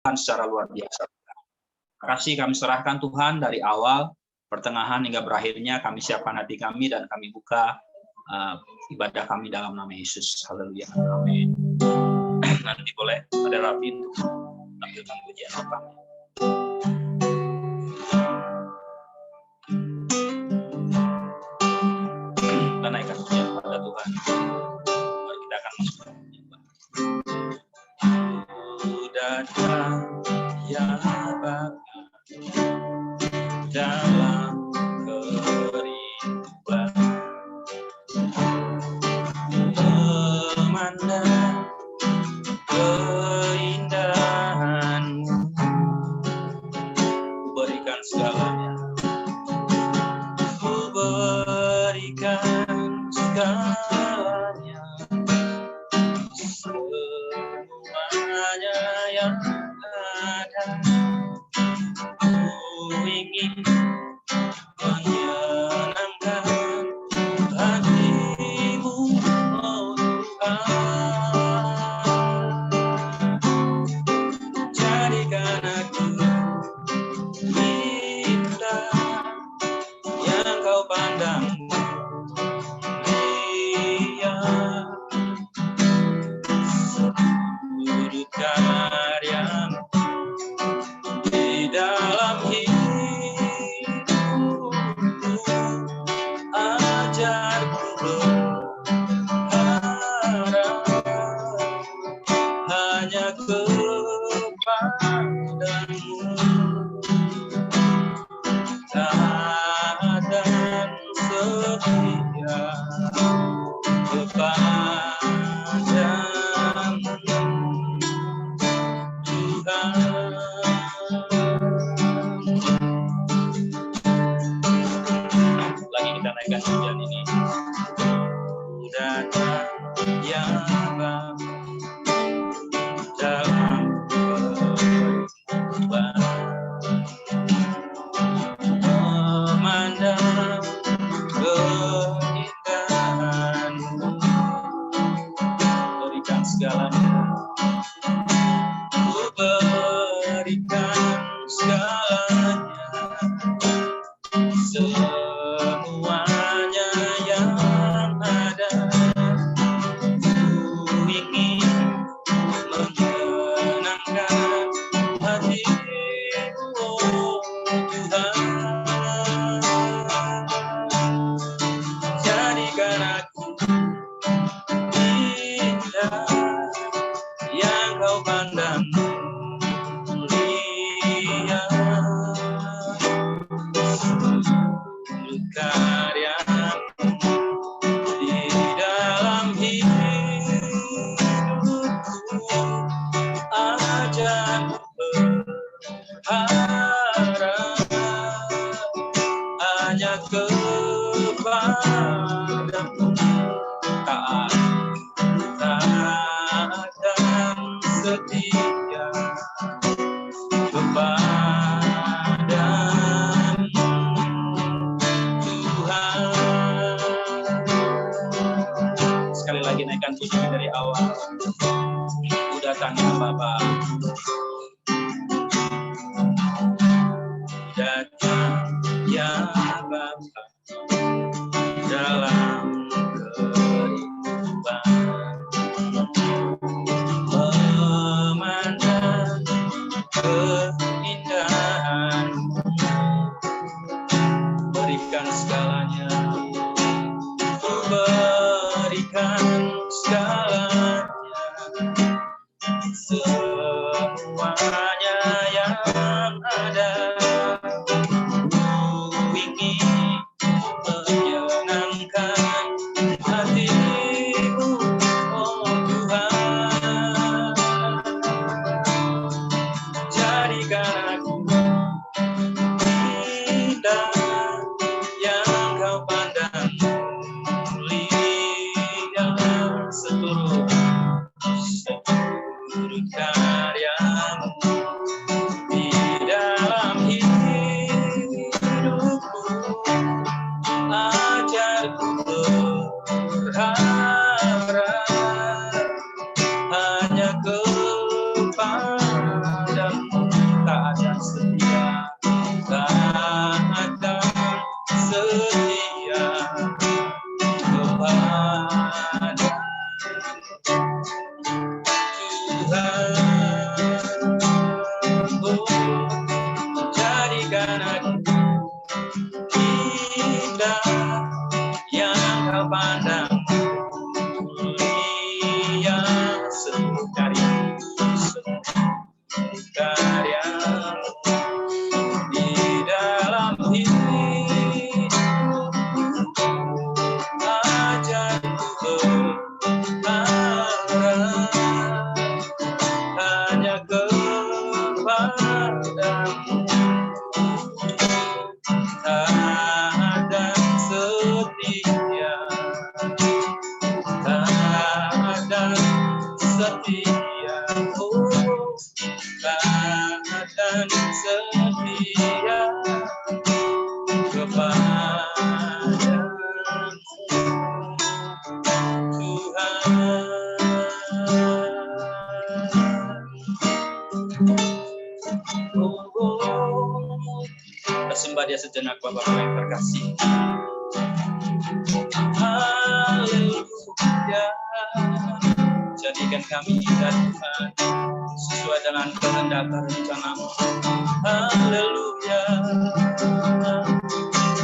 Tuhan secara luar biasa. Terima kasih kami serahkan Tuhan dari awal, pertengahan hingga berakhirnya. Kami siapkan hati kami dan kami buka ibadah kami dalam nama Yesus. Haleluya. Amin. Nanti boleh ada Rafi untuk tampilkan pujian kami. Kita naikkan pujian kepada Tuhan. Mari kita akan masuk ke penyembahan. Datang ya Bapa dalam kerinduan, memandang keindahan-Mu, Ku berikan segalanya, Ku berikan segalanya, semuanya yang ada. Ku ingin menyenangkan hati-Mu, oh Tuhan. Jadikan aku indah yang Kau pandang mulia, sudut karya-Mu di dalam hidupku, ajarku berharap hanya kepadamu, taat dan setia kepadamu, Tuhan. Lagi kita naikkan pujian ini. Datang ya Bapa dalam kerinduan, memandang keindahan-Mu, berikan segalanya, Ku berikan segalanya, semuanya yang ada. Ku ingin menyenangkan hati-Mu, oh Tuhan. Jadikan aku indah yang Kau pandang mulia, sudut karya-Mu di dalam hidupku, ajarku berharap hanya kepadamu, taat dan setia kepadamu, Tuhan. Sekali lagi naikkan pujian dari awal. Ku datang ya Bapa, datang ya Bapa dalam kerinduan, memandang keindahan-Mu, berikan segalanya, Ku berikan segalanya, semuanya yang ada. Ku ingin menyenangkan hati-Mu, oh Tuhan. Jadikan aku indah yang Kau pandang mulia, seluruh karya-Mu di dalam hidupku, ajarku berharap hanya kepadamu, karya-Mu di dalam hidupku. Ajarku berharap hanya kepadamu, taat dan setia, taat dan setia, oh, taat dan setia kepadamu, Tuhan. Kita sembah Dia sejenak, Bapak-Bapak yang terkasih. Haleluya. Jadikan kami dan Tuhan sesuai dengan kehendak rencana-Mu. Haleluya.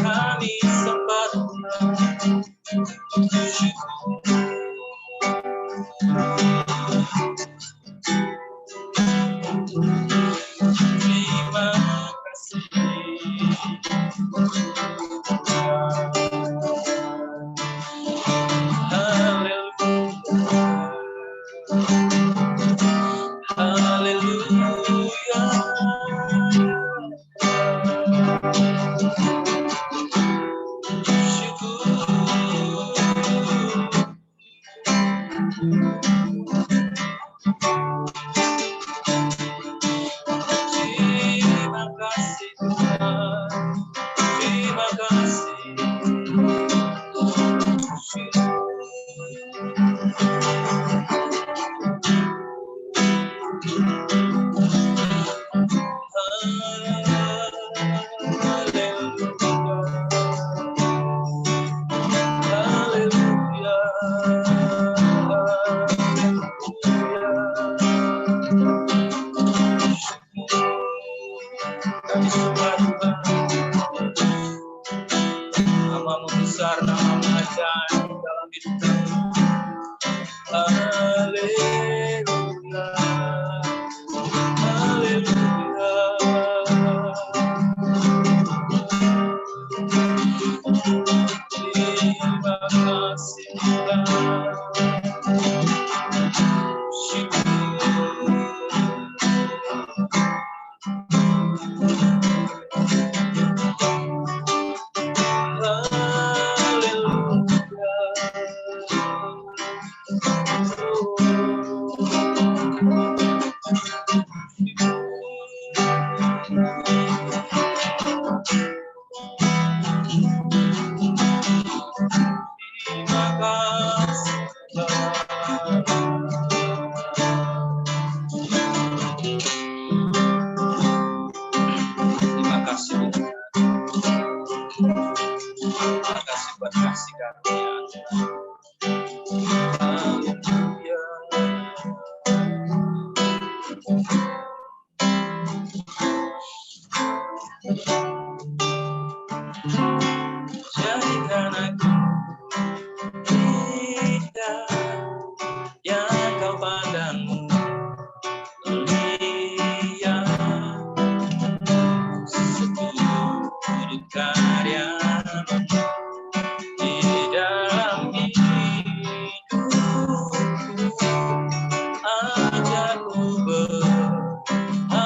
Kami sembah Tuhan. Terima kasih. Nama-Mu besar, Nama-Mu ajaib dalam hidup kami. Haleluya, haleluya. Terima kasih Tuhan. Jadikan aku tidak yang Kau pandang mulia, seluruh karya-Mu di dalam hidupku. Ajarku berharap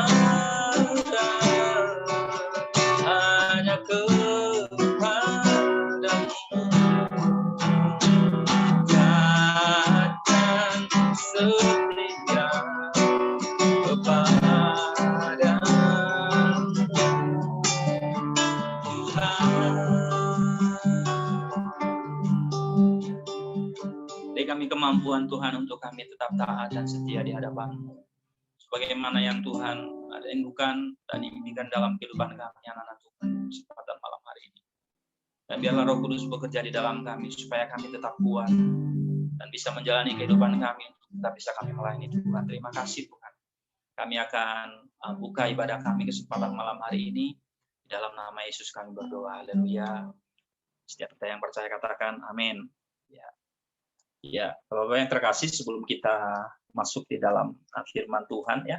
hanya kepadamu, taat dan setia kepadamu, Tuhan. Beri kami kemampuan Tuhan untuk kami tetap taat dan setia di hadapan-Mu, sebagaimana yang Tuhan rindukan dan impikan dalam kehidupan kami anak-anak Tuhan kesempatan malam hari ini. Dan biarlah Roh Kudus bekerja di dalam kami supaya kami tetap kuat dan bisa menjalani kehidupan kami untuk tetap bisa kami melayani Tuhan. Terima kasih Tuhan. Kami akan buka ibadah kami kesempatan malam hari ini. Di dalam nama Yesus kami berdoa. Haleluya. Setiap kita yang percaya katakan amin. Ya, Bapak-Bapak yang terkasih, sebelum kita masuk di dalam firman Tuhan ya,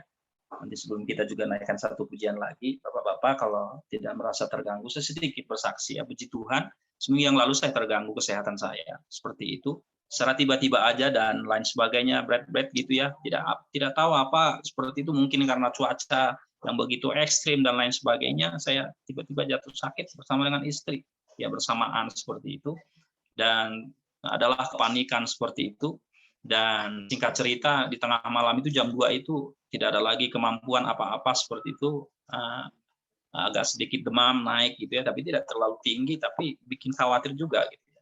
Nanti sebelum kita juga naikkan satu pujian lagi, Bapak-bapak kalau tidak merasa terganggu, saya sedikit bersaksi ya, puji Tuhan, seminggu yang lalu saya terganggu kesehatan saya, seperti itu, secara tiba-tiba aja dan lain sebagainya, berat-berat gitu ya, tidak tahu apa, seperti itu mungkin karena cuaca yang begitu ekstrim dan lain sebagainya, saya tiba-tiba jatuh sakit bersama dengan istri, ya bersamaan seperti itu, dan adalah kepanikan seperti itu. Dan singkat cerita di tengah malam itu jam 2 itu tidak ada lagi kemampuan apa-apa seperti itu, agak sedikit demam naik gitu ya, tapi tidak terlalu tinggi, tapi bikin khawatir juga gitu ya.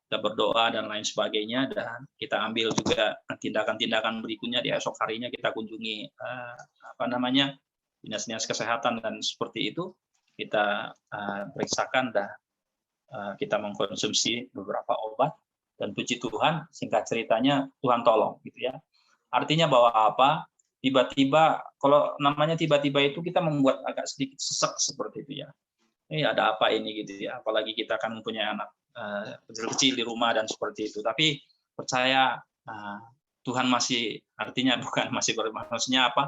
Kita berdoa dan lain sebagainya, dan kita ambil juga tindakan-tindakan berikutnya di esok harinya kita kunjungi dinas-dinas kesehatan, dan seperti itu kita periksakan dan kita mengkonsumsi beberapa obat. Dan puji Tuhan, singkat ceritanya Tuhan tolong gitu ya. Artinya bahwa apa? Tiba-tiba, kalau namanya tiba-tiba itu kita membuat agak sedikit sesek seperti itu ya. Ada apa ini gitu ya. Apalagi kita kan mempunyai anak kecil di rumah dan seperti itu. Tapi percaya Tuhan masih, artinya bukan masih maksudnya apa?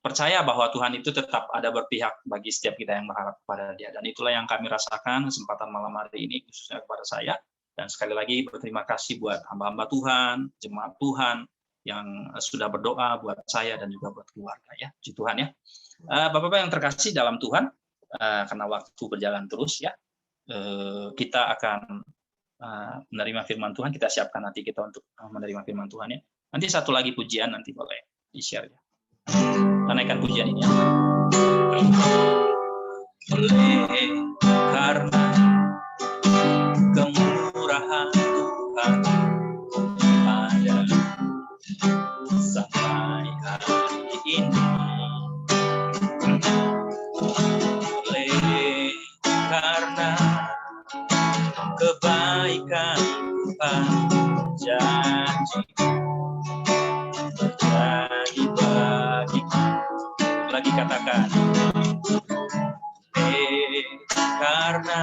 Percaya bahwa Tuhan itu tetap ada berpihak bagi setiap kita yang berharap kepada Dia. Dan itulah yang kami rasakan kesempatan malam hari ini khususnya kepada saya. Dan sekali lagi berterima kasih buat hamba-hamba Tuhan, jemaat Tuhan yang sudah berdoa buat saya dan juga buat keluarga ya. Puji Tuhan ya. Bapak-bapak yang terkasih dalam Tuhan, karena waktu berjalan terus ya, kita akan menerima firman Tuhan. Kita siapkan hati kita untuk menerima firman Tuhan ya. Nanti satu lagi pujian nanti boleh di-share ya. Kita naikkan pujian ini ya. Oleh karena kemurahan Tuhan ada sampai hari ini, oleh karena kebaikan Tuhan janji terjadi bagiku. Lagi katakan, karena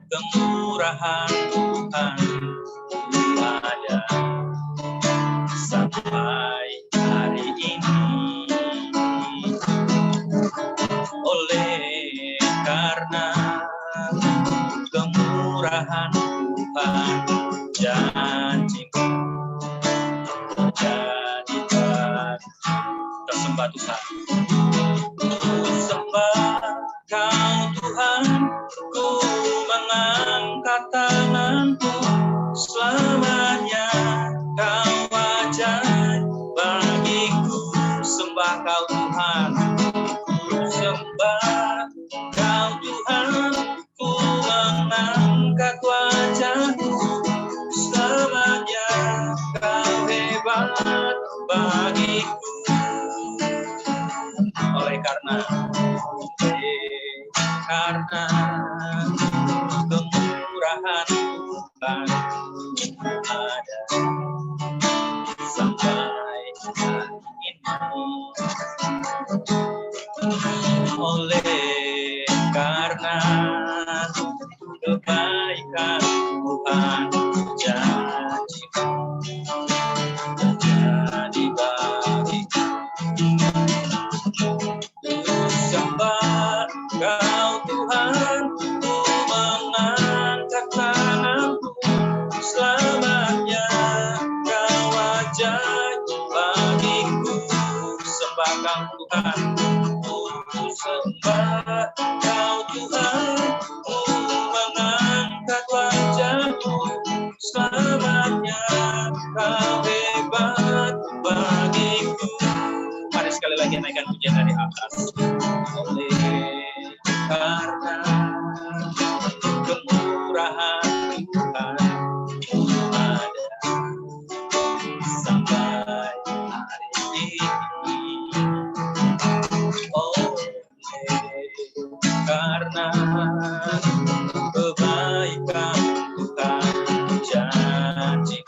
kemurahan Tuhan ada sampai hari ini, oleh karena kemurahan Tuhan janji terjadi bagi kita. Sembah Tuhan, ku sembah Kau Tuhan, ku mengangkat tanganku, selamanya Kau ajaib bagiku. Sembah Kau Tuhan, ku sembah Kau Tuhan, ku mengangkat wajahku, selamanya Kau hebat bagiku. Oleh karena kemurahan Tuhan ada sampai hari ini, oleh karena kebaikan Tuhan janji terjadi bagiku. Sembah Kau Tuhan, ku mengangkat tanganku, selamanya Kau ajaib bagiku. Sembah Kau Tuhan, ku sembah Kau Tuhan, ku mengangkat wajahku, selamanya Kau hebat bagiku. Mari sekali lagi naikkan pujian dari atas. Oleh karena kemurahan Tuhan ada sampai hari ini, oleh karena kebaikan Tuhan janji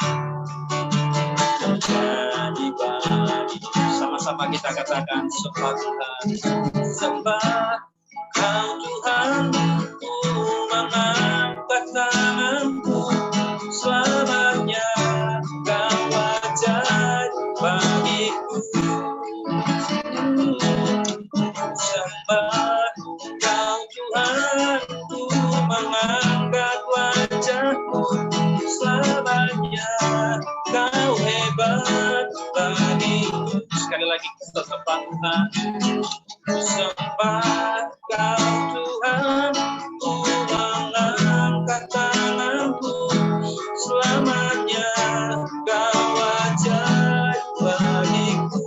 terjadi bagi. Sama-sama kita katakan, sembah Tuhan, sembah Kau Tuhan, ku mengangkat tanganku, selamanya Kau ajaib bagiku. Tuhan. Sembah Kau Tuhan, ku mengangkat tanganku. Selamanya Kau ajaib bagiku.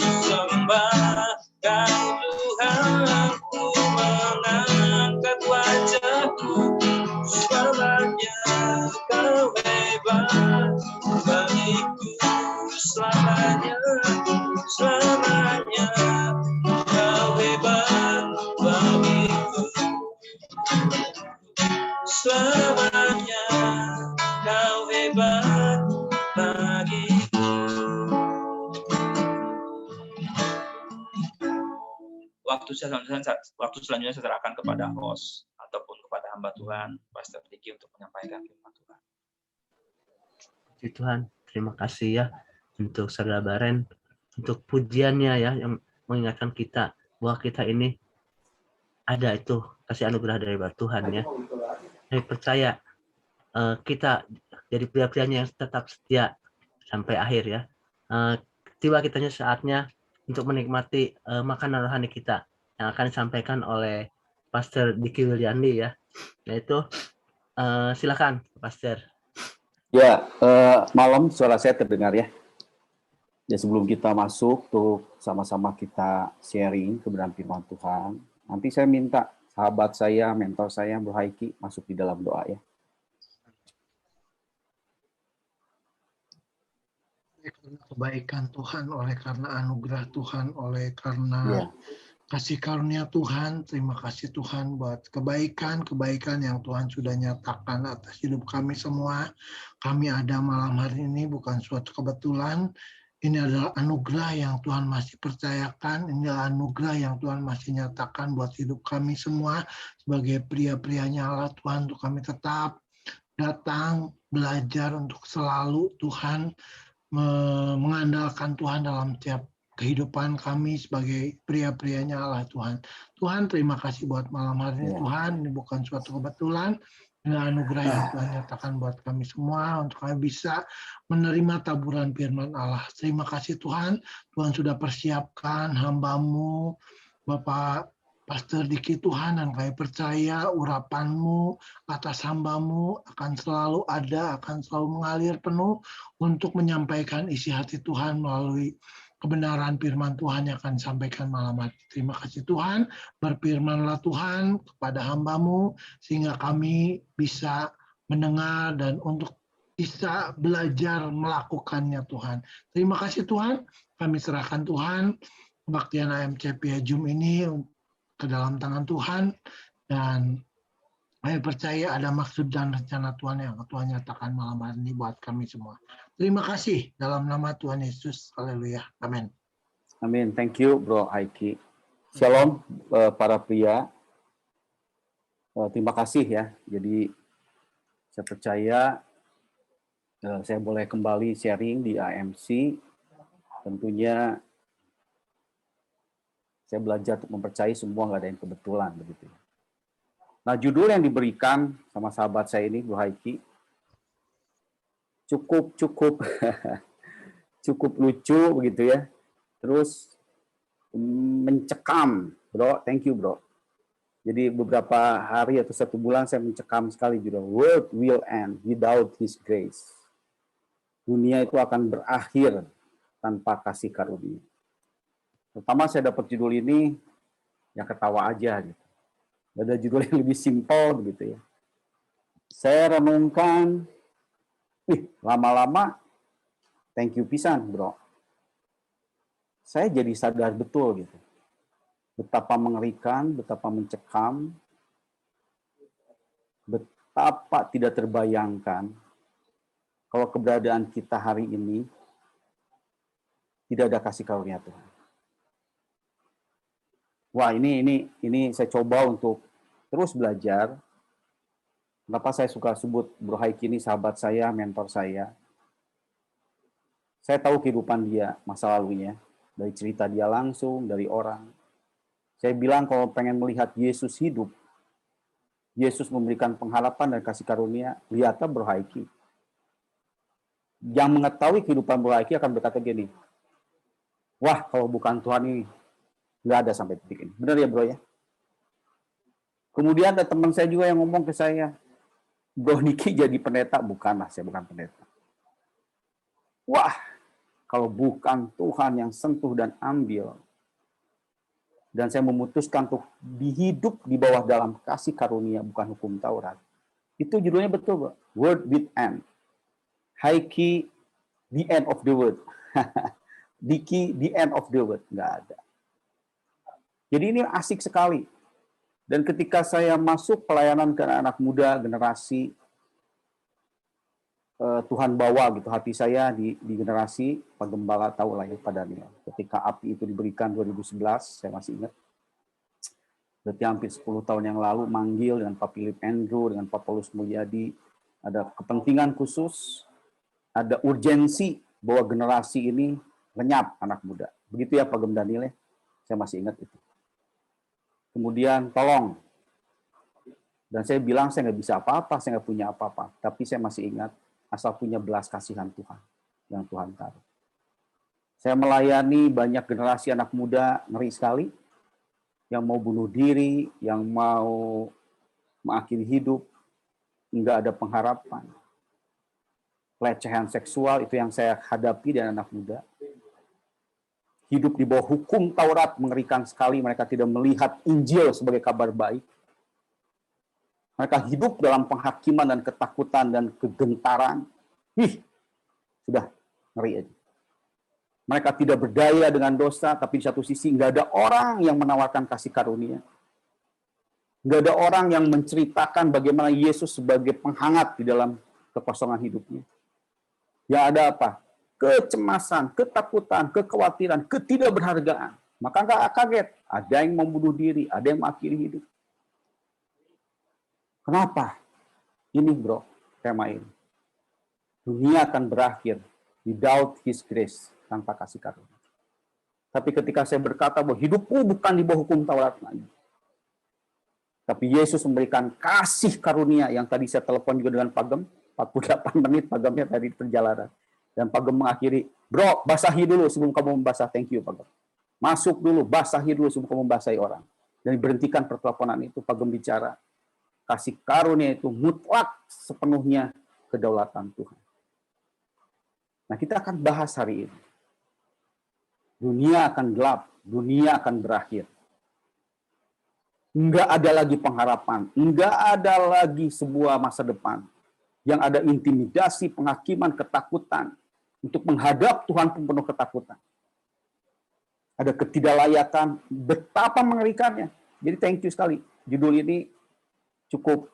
Sembah Kau Tuhan, ku mengangkat wajahku. Selamanya Kau hebat bagiku. Selamanya, selamanya Kau hebat bagiku. Selamanya Kau hebat bagiku. Waktu selanjutnya saya serahkan kepada host ataupun kepada hamba Tuhan, Pastor Diki, untuk menyampaikan firman Tuhan. Puji Tuhan, terima kasih ya untuk Saudara Baren, untuk pujiannya ya, yang mengingatkan kita bahwa kita ini ada itu kasih anugerah dari Tuhan ya. Saya percaya kita jadi pria-prianya yang tetap setia sampai akhir ya. Tiba kitanya saatnya untuk menikmati makanan rohani kita yang akan disampaikan oleh Pastor Diki Wilyandi ya. Yaitu silakan Pastor. Ya, malam suara saya terdengar ya. Ya, sebelum kita masuk tuh sama-sama kita sharing kebenaran firman Tuhan. Nanti saya minta sahabat saya, mentor saya, Bro Haiki, masuk di dalam doa ya. Karena kebaikan Tuhan, oleh karena anugerah Tuhan, oleh karena kasih karunia Tuhan, terima kasih Tuhan buat kebaikan yang Tuhan sudah nyatakan atas hidup kami semua. Kami ada malam hari ini bukan suatu kebetulan. Ini adalah anugerah yang Tuhan masih percayakan. Ini adalah anugerah yang Tuhan masih nyatakan buat hidup kami semua. Sebagai pria-prianya Allah Tuhan, untuk kami tetap datang, belajar untuk selalu Tuhan mengandalkan Tuhan dalam tiap kehidupan kami sebagai pria-prianya Allah Tuhan. Tuhan, terima kasih buat malam hari ini Tuhan. Ini bukan suatu kebetulan. Ini anugerah yang Tuhan nyatakan buat kami semua untuk kami bisa menerima taburan firman Allah. Terima kasih Tuhan. Tuhan sudah persiapkan hamba-Mu, Bapak Pastor Diki Tuhan, dan kami percaya urapan-Mu atas hamba-Mu akan selalu ada, akan selalu mengalir penuh untuk menyampaikan isi hati Tuhan melalui kebenaran firman Tuhan yang akan disampaikan malam hari. Terima kasih Tuhan, berfirmanlah Tuhan kepada hamba-Mu, sehingga kami bisa mendengar dan untuk bisa belajar melakukannya Tuhan. Terima kasih Tuhan, kami serahkan Tuhan, kebaktian AMC Piajum ini ke dalam tangan Tuhan, dan saya percaya ada maksud dan rencana Tuhan yang Tuhan nyatakan malam hari ini buat kami semua. Terima kasih dalam nama Tuhan Yesus. Haleluya. Amin. Amin. Thank you, Bro Haiki. Shalom, para pria. Terima kasih ya. Jadi saya percaya saya boleh kembali sharing di AMC. Tentunya saya belajar untuk mempercayai semua nggak ada yang kebetulan begitu. Nah, judul yang diberikan sama sahabat saya ini, Bro Haiki, cukup cukup lucu begitu ya. Terus mencekam, Bro. Thank you, Bro. Jadi beberapa hari atau 1 bulan saya mencekam sekali judul World will end without His grace. Dunia itu akan berakhir tanpa kasih karunia. Pertama saya dapat judul ini, ya ketawa aja gitu. Ada judul yang lebih simpel begitu ya. Saya renungkan, lama-lama, thank you pisan, Bro. Saya jadi sadar betul gitu. Betapa mengerikan, betapa mencekam, betapa tidak terbayangkan kalau keberadaan kita hari ini tidak ada kasih karunia Tuhan. Wah, ini saya coba untuk terus belajar. Kenapa saya suka sebut Bro Haiki ini sahabat saya, mentor saya. Saya tahu kehidupan dia, masa lalunya. Dari cerita dia langsung, dari orang. Saya bilang kalau pengen melihat Yesus hidup, Yesus memberikan pengharapan dan kasih karunia, lihatlah Bro Haiki. Yang mengetahui kehidupan Bro Haiki akan berkata gini, Wah, kalau bukan Tuhan ini, nggak ada sampai titik ini. Benar ya bro ya? Kemudian ada teman saya juga yang ngomong ke saya, Bro Niki jadi pendeta. Bukanlah, saya bukan pendeta. Wah, kalau bukan Tuhan yang sentuh dan ambil, dan saya memutuskan untuk hidup di bawah dalam kasih karunia, bukan hukum Taurat. Itu judulnya betul, bro. Word with end. High key, the end of the word. Diki, the end of the word. Nggak ada. Jadi ini asik sekali. Dan ketika saya masuk pelayanan ke anak muda, generasi, Tuhan bawa gitu hati saya di generasi Pak Gembala, tahu lah ya Pak Daniel. Ketika api itu diberikan 2011, saya masih ingat. Berarti hampir 10 tahun yang lalu manggil dengan Pak Philip Andrew, dengan Pak Paulus Mulyadi. Ada kepentingan khusus, ada urgensi bahwa generasi ini lenyap anak muda. Begitu ya Pak Gem Daniel ya. Saya masih ingat itu. Kemudian tolong. Dan saya bilang saya nggak bisa apa-apa, saya nggak punya apa-apa. Tapi saya masih ingat asal punya belas kasihan Tuhan yang Tuhan taruh. Saya melayani banyak generasi anak muda, ngeri sekali, yang mau bunuh diri, yang mau mengakhiri hidup, nggak ada pengharapan. Pelecehan seksual itu yang saya hadapi dengan anak muda. Hidup di bawah hukum Taurat mengerikan sekali, mereka tidak melihat Injil sebagai kabar baik. Mereka hidup dalam penghakiman dan ketakutan dan kegentaran. Sudah ngeri aja. Mereka tidak berdaya dengan dosa, tapi di satu sisi nggak ada orang yang menawarkan kasih karunia. Nggak ada orang yang menceritakan bagaimana Yesus sebagai penghangat di dalam kekosongan hidupnya. Yang ada apa? Kecemasan, ketakutan, kekhawatiran, ketidakberhargaan. Maka nggak kaget. Ada yang membunuh diri, ada yang mengakhiri hidup. Kenapa? Ini bro, tema ini. Dunia akan berakhir without His grace, tanpa kasih karunia. Tapi ketika saya berkata bahwa hidupku bukan di bawah hukum Taurat lagi. Tapi Yesus memberikan kasih karunia yang tadi saya telepon juga dengan Pak Gem, 48 menit Pak Gemnya tadi perjalanan. Dan Pak Gem mengakhiri, bro, basahi dulu sebelum kamu membasah. Thank you, Pak Gem. Masuk dulu, basahi dulu sebelum kamu membasahi orang. Dan berhentikan perteleponan itu, Pak Gem bicara, kasih karunia itu mutlak sepenuhnya kedaulatan Tuhan. Nah, kita akan bahas hari ini. Dunia akan gelap, dunia akan berakhir. Enggak ada lagi pengharapan, enggak ada lagi sebuah masa depan. Yang ada intimidasi, penghakiman, ketakutan. Untuk menghadap Tuhan pun penuh ketakutan. Ada ketidaklayakan, betapa mengerikannya. Jadi thank you sekali. Judul ini cukup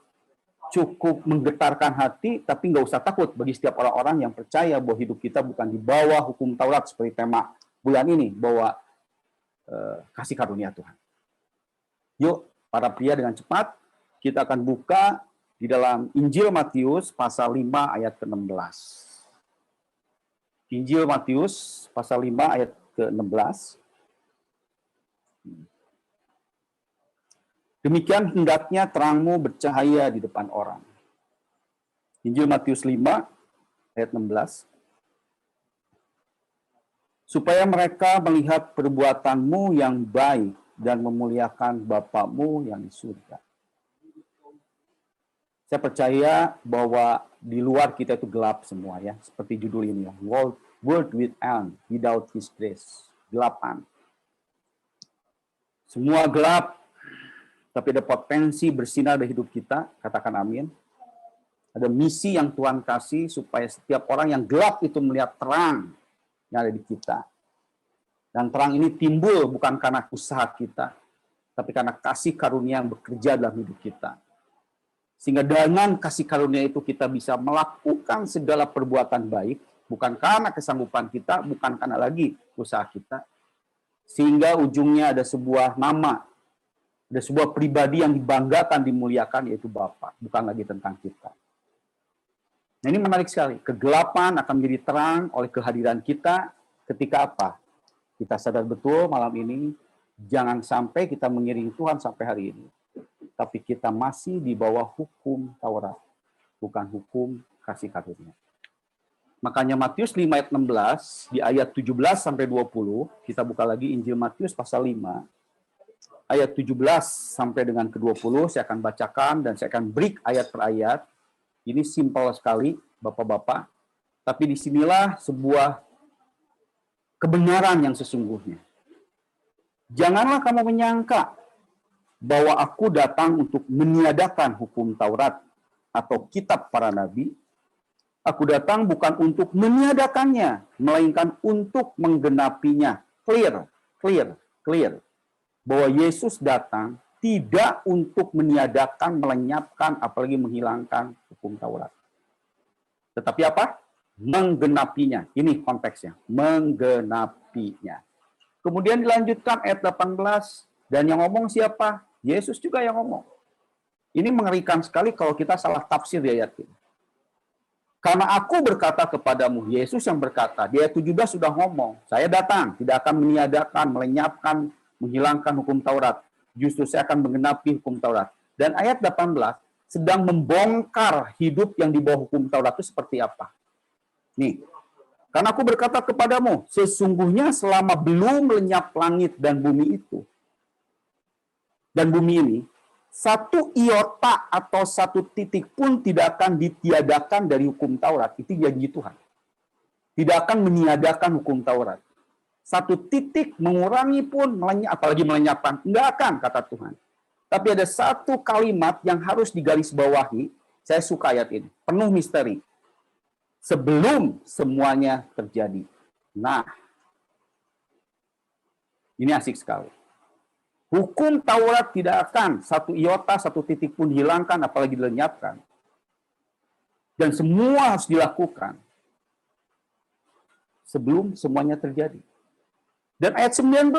menggetarkan hati, tapi nggak usah takut bagi setiap orang-orang yang percaya bahwa hidup kita bukan di bawah hukum Taurat seperti tema bulan ini, bahwa kasih karunia Tuhan. Yuk, para pria dengan cepat, kita akan buka di dalam Injil Matius pasal 5 ayat ke-16. Injil Matius pasal 5 ayat ke-16. Demikian hendaknya terangmu bercahaya di depan orang. Injil Matius 5 ayat 16. Supaya mereka melihat perbuatanmu yang baik dan memuliakan Bapa-Mu yang di surga. Saya percaya bahwa di luar kita itu gelap semua ya, seperti judul ini ya, World with end, without His grace, gelapan. Semua gelap, tapi ada potensi bersinar di hidup kita, katakan amin. Ada misi yang Tuhan kasih supaya setiap orang yang gelap itu melihat terang yang ada di kita. Dan terang ini timbul bukan karena usaha kita, tapi karena kasih karunia yang bekerja dalam hidup kita. Sehingga dengan kasih karunia itu kita bisa melakukan segala perbuatan baik, bukan karena kesanggupan kita, bukan karena lagi usaha kita. Sehingga ujungnya ada sebuah nama, ada sebuah pribadi yang dibanggakan, dimuliakan, yaitu Bapa, bukan lagi tentang kita. Nah, ini menarik sekali. Kegelapan akan menjadi terang oleh kehadiran kita ketika apa? Kita sadar betul malam ini, jangan sampai kita mengiringi Tuhan sampai hari ini. Tapi kita masih di bawah hukum Taurat, bukan hukum kasih karunia. Makanya Matius 5 ayat 16, di ayat 17 sampai 20, kita buka lagi Injil Matius pasal 5, ayat 17 sampai dengan ke-20, saya akan bacakan dan saya akan break ayat per ayat. Ini simpel sekali, Bapak-Bapak. Tapi disinilah sebuah kebenaran yang sesungguhnya. Janganlah kamu menyangka bahwa aku datang untuk meniadakan hukum Taurat atau kitab para nabi. Aku datang bukan untuk meniadakannya, melainkan untuk menggenapinya. Clear, clear, clear. Bahwa Yesus datang tidak untuk meniadakan, melenyapkan, apalagi menghilangkan hukum Taurat. Tetapi apa? Menggenapinya. Ini konteksnya. Menggenapinya. Kemudian dilanjutkan ayat 18. Dan yang ngomong siapa? Yesus juga yang ngomong. Ini mengerikan sekali kalau kita salah tafsir di ayat ini. Karena aku berkata kepadamu, Yesus yang berkata, di ayat 17 sudah ngomong, saya datang, tidak akan meniadakan, melenyapkan, menghilangkan hukum Taurat. Justru saya akan menggenapi hukum Taurat. Dan ayat 18 sedang membongkar hidup yang di bawah hukum Taurat itu seperti apa. Nih, karena aku berkata kepadamu, sesungguhnya selama belum lenyap langit dan bumi itu, dan bumi ini, satu iota atau satu titik pun tidak akan ditiadakan dari hukum Taurat. Itu janji Tuhan. Tidak akan meniadakan hukum Taurat. Satu titik mengurangi pun, apalagi melenyapkan. Enggak akan, kata Tuhan. Tapi ada satu kalimat yang harus digarisbawahi. Saya suka ayat ini. Penuh misteri. Sebelum semuanya terjadi. Nah, ini asik sekali. Hukum Taurat tidak akan satu iota, satu titik pun dihilangkan, apalagi dilenyapkan. Dan semua harus dilakukan sebelum semuanya terjadi. Dan ayat 19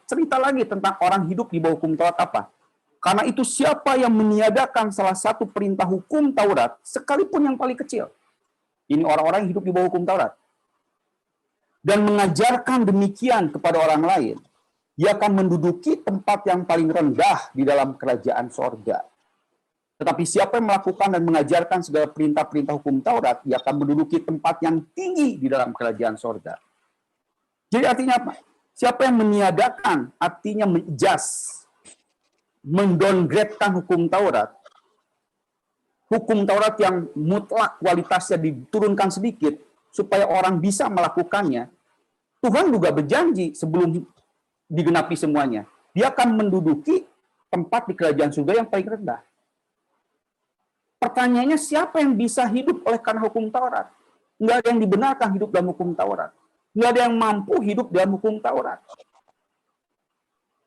cerita lagi tentang orang hidup di bawah hukum Taurat apa? Karena itu siapa yang meniadakan salah satu perintah hukum Taurat, sekalipun yang paling kecil. Ini orang-orang yang hidup di bawah hukum Taurat. Dan mengajarkan demikian kepada orang lain, dia akan menduduki tempat yang paling rendah di dalam kerajaan sorga. Tetapi siapa yang melakukan dan mengajarkan segala perintah-perintah hukum Taurat, dia akan menduduki tempat yang tinggi di dalam kerajaan sorga. Jadi artinya apa? Siapa yang meniadakan, artinya menjas, mendowngrade-kan hukum Taurat. Hukum Taurat yang mutlak kualitasnya diturunkan sedikit, supaya orang bisa melakukannya. Tuhan juga berjanji sebelum digenapi semuanya. Dia akan menduduki tempat di kerajaan surga yang paling rendah. Pertanyaannya, siapa yang bisa hidup oleh karena hukum Taurat? Nggak ada yang dibenarkan hidup dalam hukum Taurat. Nggak ada yang mampu hidup dalam hukum Taurat.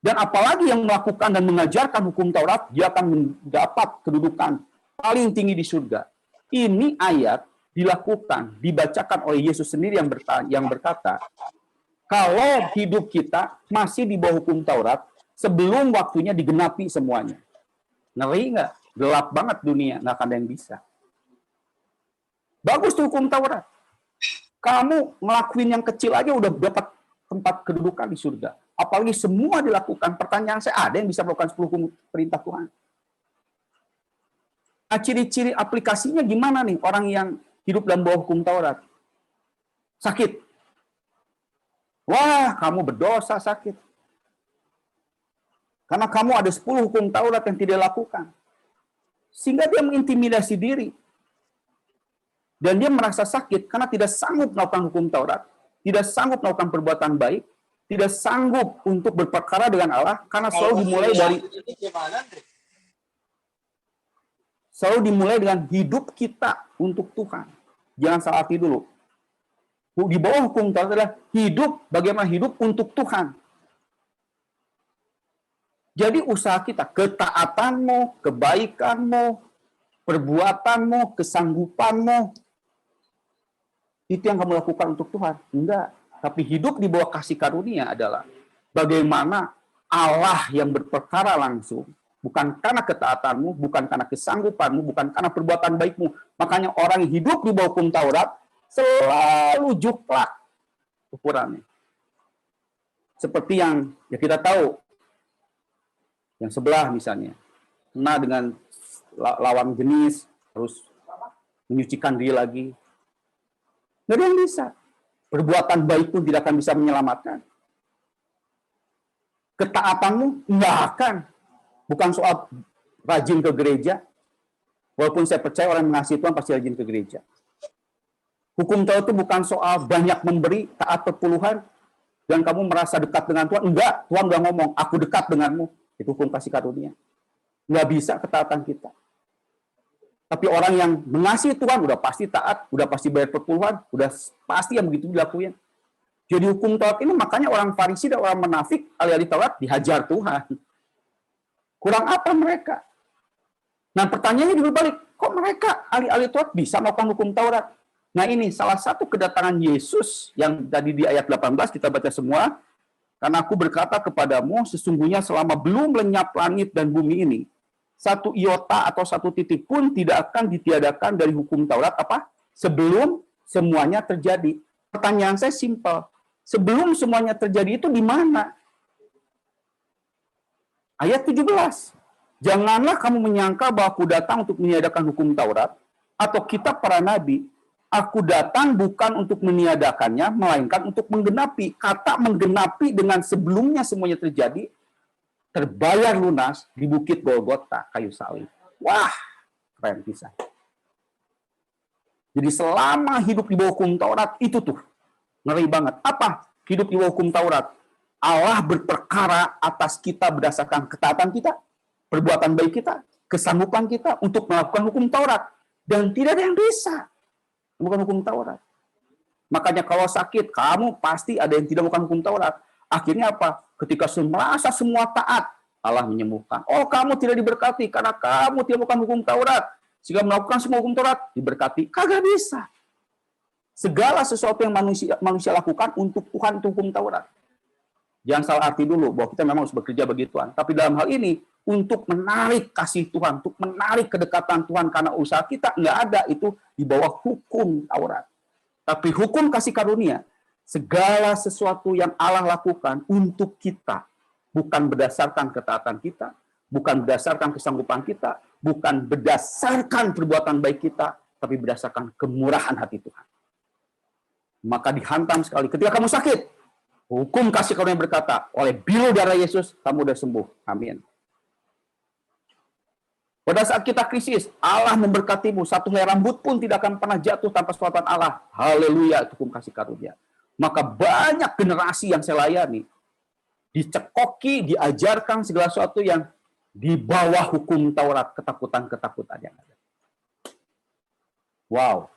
Dan apalagi yang melakukan dan mengajarkan hukum Taurat, dia akan mendapat kedudukan paling tinggi di surga. Ini ayat dilakukan, dibacakan oleh Yesus sendiri yang berkata, kalau hidup kita masih di bawah hukum Taurat, sebelum waktunya digenapi semuanya. Ngeri nggak? Gelap banget dunia, nggak akan ada yang bisa. Bagus tuh hukum Taurat. Kamu ngelakuin yang kecil aja udah dapat tempat kedudukan di surga. Apalagi semua dilakukan. Pertanyaan saya, ada yang bisa melakukan 10 hukum perintah Tuhan? Nah, ciri-ciri aplikasinya gimana nih orang yang hidup dalam bawah hukum Taurat? Sakit. Wah, kamu berdosa sakit. Karena kamu ada 10 hukum Taurat yang tidak lakukan. Sehingga dia mengintimidasi diri. Dan dia merasa sakit karena tidak sanggup melakukan hukum Taurat, tidak sanggup melakukan perbuatan baik, tidak sanggup untuk berperkara dengan Allah, karena selalu dimulai dengan hidup kita untuk Tuhan. Jangan salah arti dulu. Di bawah hukum Taurat adalah hidup, bagaimana hidup untuk Tuhan. Jadi usaha kita, ketaatanmu, kebaikanmu, perbuatanmu, kesanggupanmu, itu yang kamu lakukan untuk Tuhan. Enggak. Tapi hidup di bawah kasih karunia adalah bagaimana Allah yang berperkara langsung, bukan karena ketaatanmu, bukan karena kesanggupanmu, bukan karena perbuatan baikmu. Makanya orang yang hidup di bawah hukum Taurat, selalu juklak ukurannya. Seperti yang ya kita tahu, yang sebelah misalnya, kena dengan lawan jenis, harus menyucikan diri lagi. Nggak ada yang bisa. Perbuatan baik pun tidak akan bisa menyelamatkan. Ketaatanmu nggak akan. Bukan soal rajin ke gereja. Walaupun saya percaya orang yang mengasihi Tuhan pasti rajin ke gereja. Hukum Taurat itu bukan soal banyak memberi, taat perpuluhan, dan kamu merasa dekat dengan Tuhan. Enggak, Tuhan udah ngomong, aku dekat denganmu. Itu hukum kasih karunia. Nggak bisa ketaatan kita. Tapi orang yang mengasihi Tuhan udah pasti taat, udah pasti bayar perpuluhan, udah pasti yang begitu dilakuin. Jadi hukum Taurat ini makanya orang Farisi dan orang munafik ahli-ahli Taurat dihajar Tuhan. Kurang apa mereka? Nah pertanyaannya juga balik, kok mereka ahli-ahli Taurat bisa melakukan hukum Taurat? Nah ini salah satu kedatangan Yesus yang tadi di ayat 18 kita baca semua. Karena aku berkata kepadamu, sesungguhnya selama belum lenyap langit dan bumi ini, satu iota atau satu titik pun tidak akan ditiadakan dari hukum Taurat apa? Sebelum semuanya terjadi. Pertanyaan saya simpel. Sebelum semuanya terjadi itu di mana? Ayat 17. Janganlah kamu menyangka bahwa aku datang untuk meniadakan hukum Taurat atau kitab para nabi. Aku datang bukan untuk meniadakannya, melainkan untuk menggenapi. Kata menggenapi dengan sebelumnya semuanya terjadi, terbayar lunas di bukit Golgota, kayu salib. Wah, keren bisa. Jadi selama hidup di bawah hukum Taurat, itu tuh, ngeri banget. Apa? Hidup di bawah hukum Taurat. Allah berperkara atas kita berdasarkan ketaatan kita, perbuatan baik kita, kesanggupan kita untuk melakukan hukum Taurat. Dan tidak ada yang bisa. Bukan hukum Taurat. Makanya kalau sakit, kamu pasti ada yang tidak melakukan hukum Taurat. Akhirnya apa? Ketika merasa semua taat, Allah menyembuhkan. Oh, kamu tidak diberkati karena kamu tidak melakukan hukum Taurat. Sehingga melakukan semua hukum Taurat, diberkati. Kagak bisa. Segala sesuatu yang manusia lakukan untuk Tuhan, itu hukum Taurat. Jangan salah arti dulu, bahwa kita memang harus bekerja bagi Tuhan. Tapi dalam hal ini, untuk menarik kasih Tuhan, untuk menarik kedekatan Tuhan karena usaha kita, nggak ada itu di bawah hukum Taurat. Tapi hukum kasih karunia, segala sesuatu yang Allah lakukan untuk kita, bukan berdasarkan ketaatan kita, bukan berdasarkan kesanggupan kita, bukan berdasarkan perbuatan baik kita, tapi berdasarkan kemurahan hati Tuhan. Maka dihantam sekali. Ketika kamu sakit, hukum kasih karunia berkata, oleh bilu darah Yesus, kamu sudah sembuh. Amin. Pada saat kita krisis, Allah memberkatimu. Satu helai rambut pun tidak akan pernah jatuh tanpa selawatan Allah. Haleluya, itu hukum kasih karunia. Maka banyak generasi yang saya layani, dicekoki, diajarkan segala sesuatu yang di bawah hukum Taurat, ketakutan-ketakutan yang ada. Wow.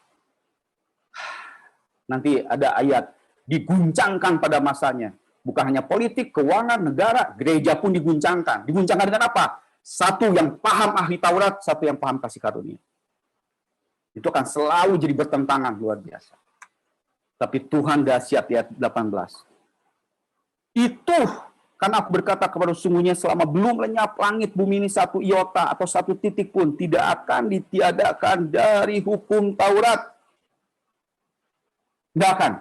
Nanti ada ayat, diguncangkan pada masanya. Bukan hanya politik, keuangan, negara, gereja pun diguncangkan. Diguncangkan dengan apa? Satu yang paham ahli Taurat, satu yang paham kasih karunia. Itu akan selalu jadi bertentangan, luar biasa. Tapi Tuhan dahsyat di ayat 18. Itu karena aku berkata kepada sungguhnya selama belum lenyap langit bumi ini satu iota atau satu titik pun tidak akan ditiadakan dari hukum Taurat. Tidak akan.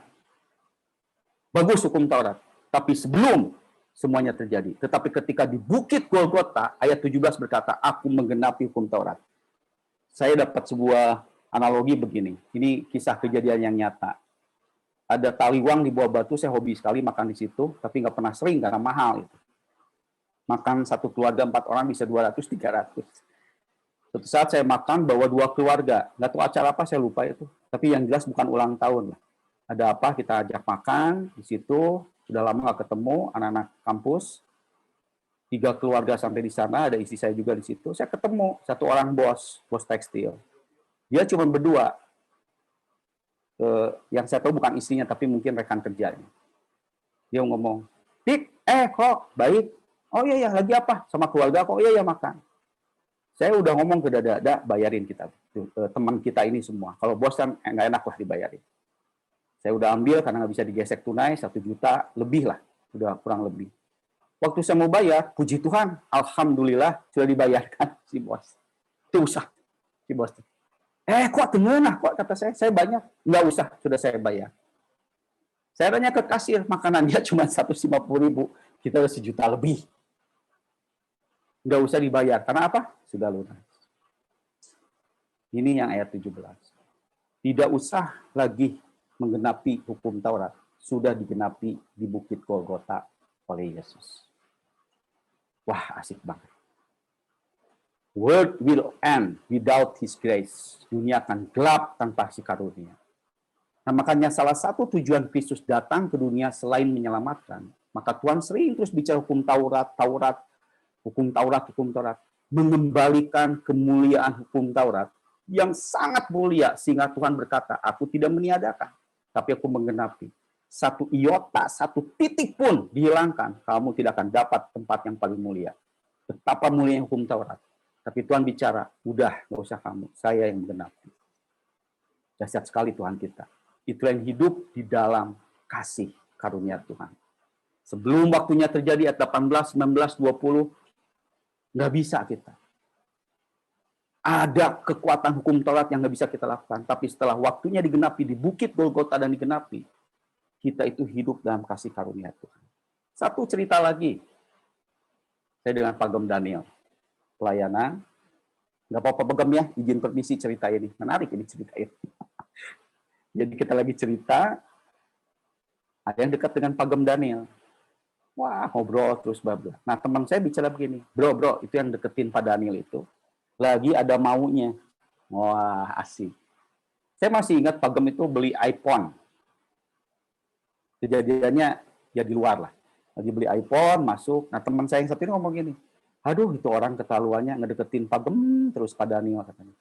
Bagus hukum Taurat. Tapi sebelum semuanya terjadi. Tetapi ketika di bukit Golgota, ayat 17 berkata, aku menggenapi hukum Taurat. Saya dapat sebuah analogi begini. Ini kisah kejadian yang nyata. Ada taliwang di bawah batu, saya hobi sekali makan di situ, tapi nggak pernah sering karena mahal. Itu. Makan satu keluarga 4 orang bisa 200-300. Suatu saat saya makan bawa 2 keluarga. Nggak tahu acara apa, saya lupa itu. Tapi yang jelas bukan ulang tahun. Ada apa, kita ajak makan di situ. Sudah lama nggak ketemu, anak-anak kampus. 3 keluarga sampai di sana, ada istri saya juga di situ. Saya ketemu, satu orang bos tekstil. Dia cuma berdua. Yang saya tahu bukan istrinya, tapi mungkin rekan kerjanya. Dia ngomong, Dik, kok baik? Oh iya, lagi apa? Sama keluarga kok? Iya, makan. Saya udah ngomong ke dada, bayarin kita. Teman kita ini semua. Kalau bos kan nggak enak lah dibayarin. Saya udah ambil karena nggak bisa digesek tunai, 1 juta lebih lah, udah kurang lebih. Waktu saya mau bayar, puji Tuhan, alhamdulillah sudah dibayarkan si bos. Itu usah si bos. Kok tengenah, kok kata saya banyak. Nggak usah, sudah saya bayar. Saya tanya ke kasir, makanan dia cuma 150.000, kita udah 1 juta lebih. Nggak usah dibayar, karena apa? Sudah lunas. Ini yang ayat 17. Tidak usah lagi menggenapi hukum Taurat sudah digenapi di Bukit Golgota oleh Yesus. Wah, asik banget. World will end without His grace. Dunia akan gelap tanpa kasih karunia. Nah, makanya salah satu tujuan Kristus datang ke dunia selain menyelamatkan, maka Tuhan sering terus bicara hukum Taurat, mengembalikan kemuliaan hukum Taurat yang sangat mulia, sehingga Tuhan berkata, aku tidak meniadakan, tapi aku menggenapi. Satu iota, satu titik pun dihilangkan, kamu tidak akan dapat tempat yang paling mulia. Betapa mulia hukum Taurat. Tapi Tuhan bicara, udah, nggak usah kamu, saya yang menggenapi. Dahsyat sekali Tuhan kita. Itulah yang hidup di dalam kasih karunia Tuhan. Sebelum waktunya terjadi, ayat 18, 19, 20, nggak bisa kita. Ada kekuatan hukum Taurat yang nggak bisa kita lakukan. Tapi setelah waktunya digenapi, di Bukit Golgota dan digenapi, kita itu hidup dalam kasih karunia Tuhan. Satu cerita lagi. Saya dengan Pak Gem Daniel. Pelayanan. Nggak apa-apa Pak Gem ya, izin permisi cerita ini. Menarik ini cerita ini. Jadi kita lagi cerita, ada yang dekat dengan Pak Gem Daniel. Wah, ngobrol terus babla. Nah, teman saya bicara begini, bro, itu yang deketin Pak Daniel itu, lagi ada maunya. Wah, asik. Saya masih ingat Pak Gem itu beli iPhone. Kejadiannya ya di luar lah. Lagi beli iPhone, masuk. Nah, teman saya yang satu ini ngomong gini, aduh, itu orang keterlaluannya ngedeketin Pak Gem terus Pak Daniel, katanya.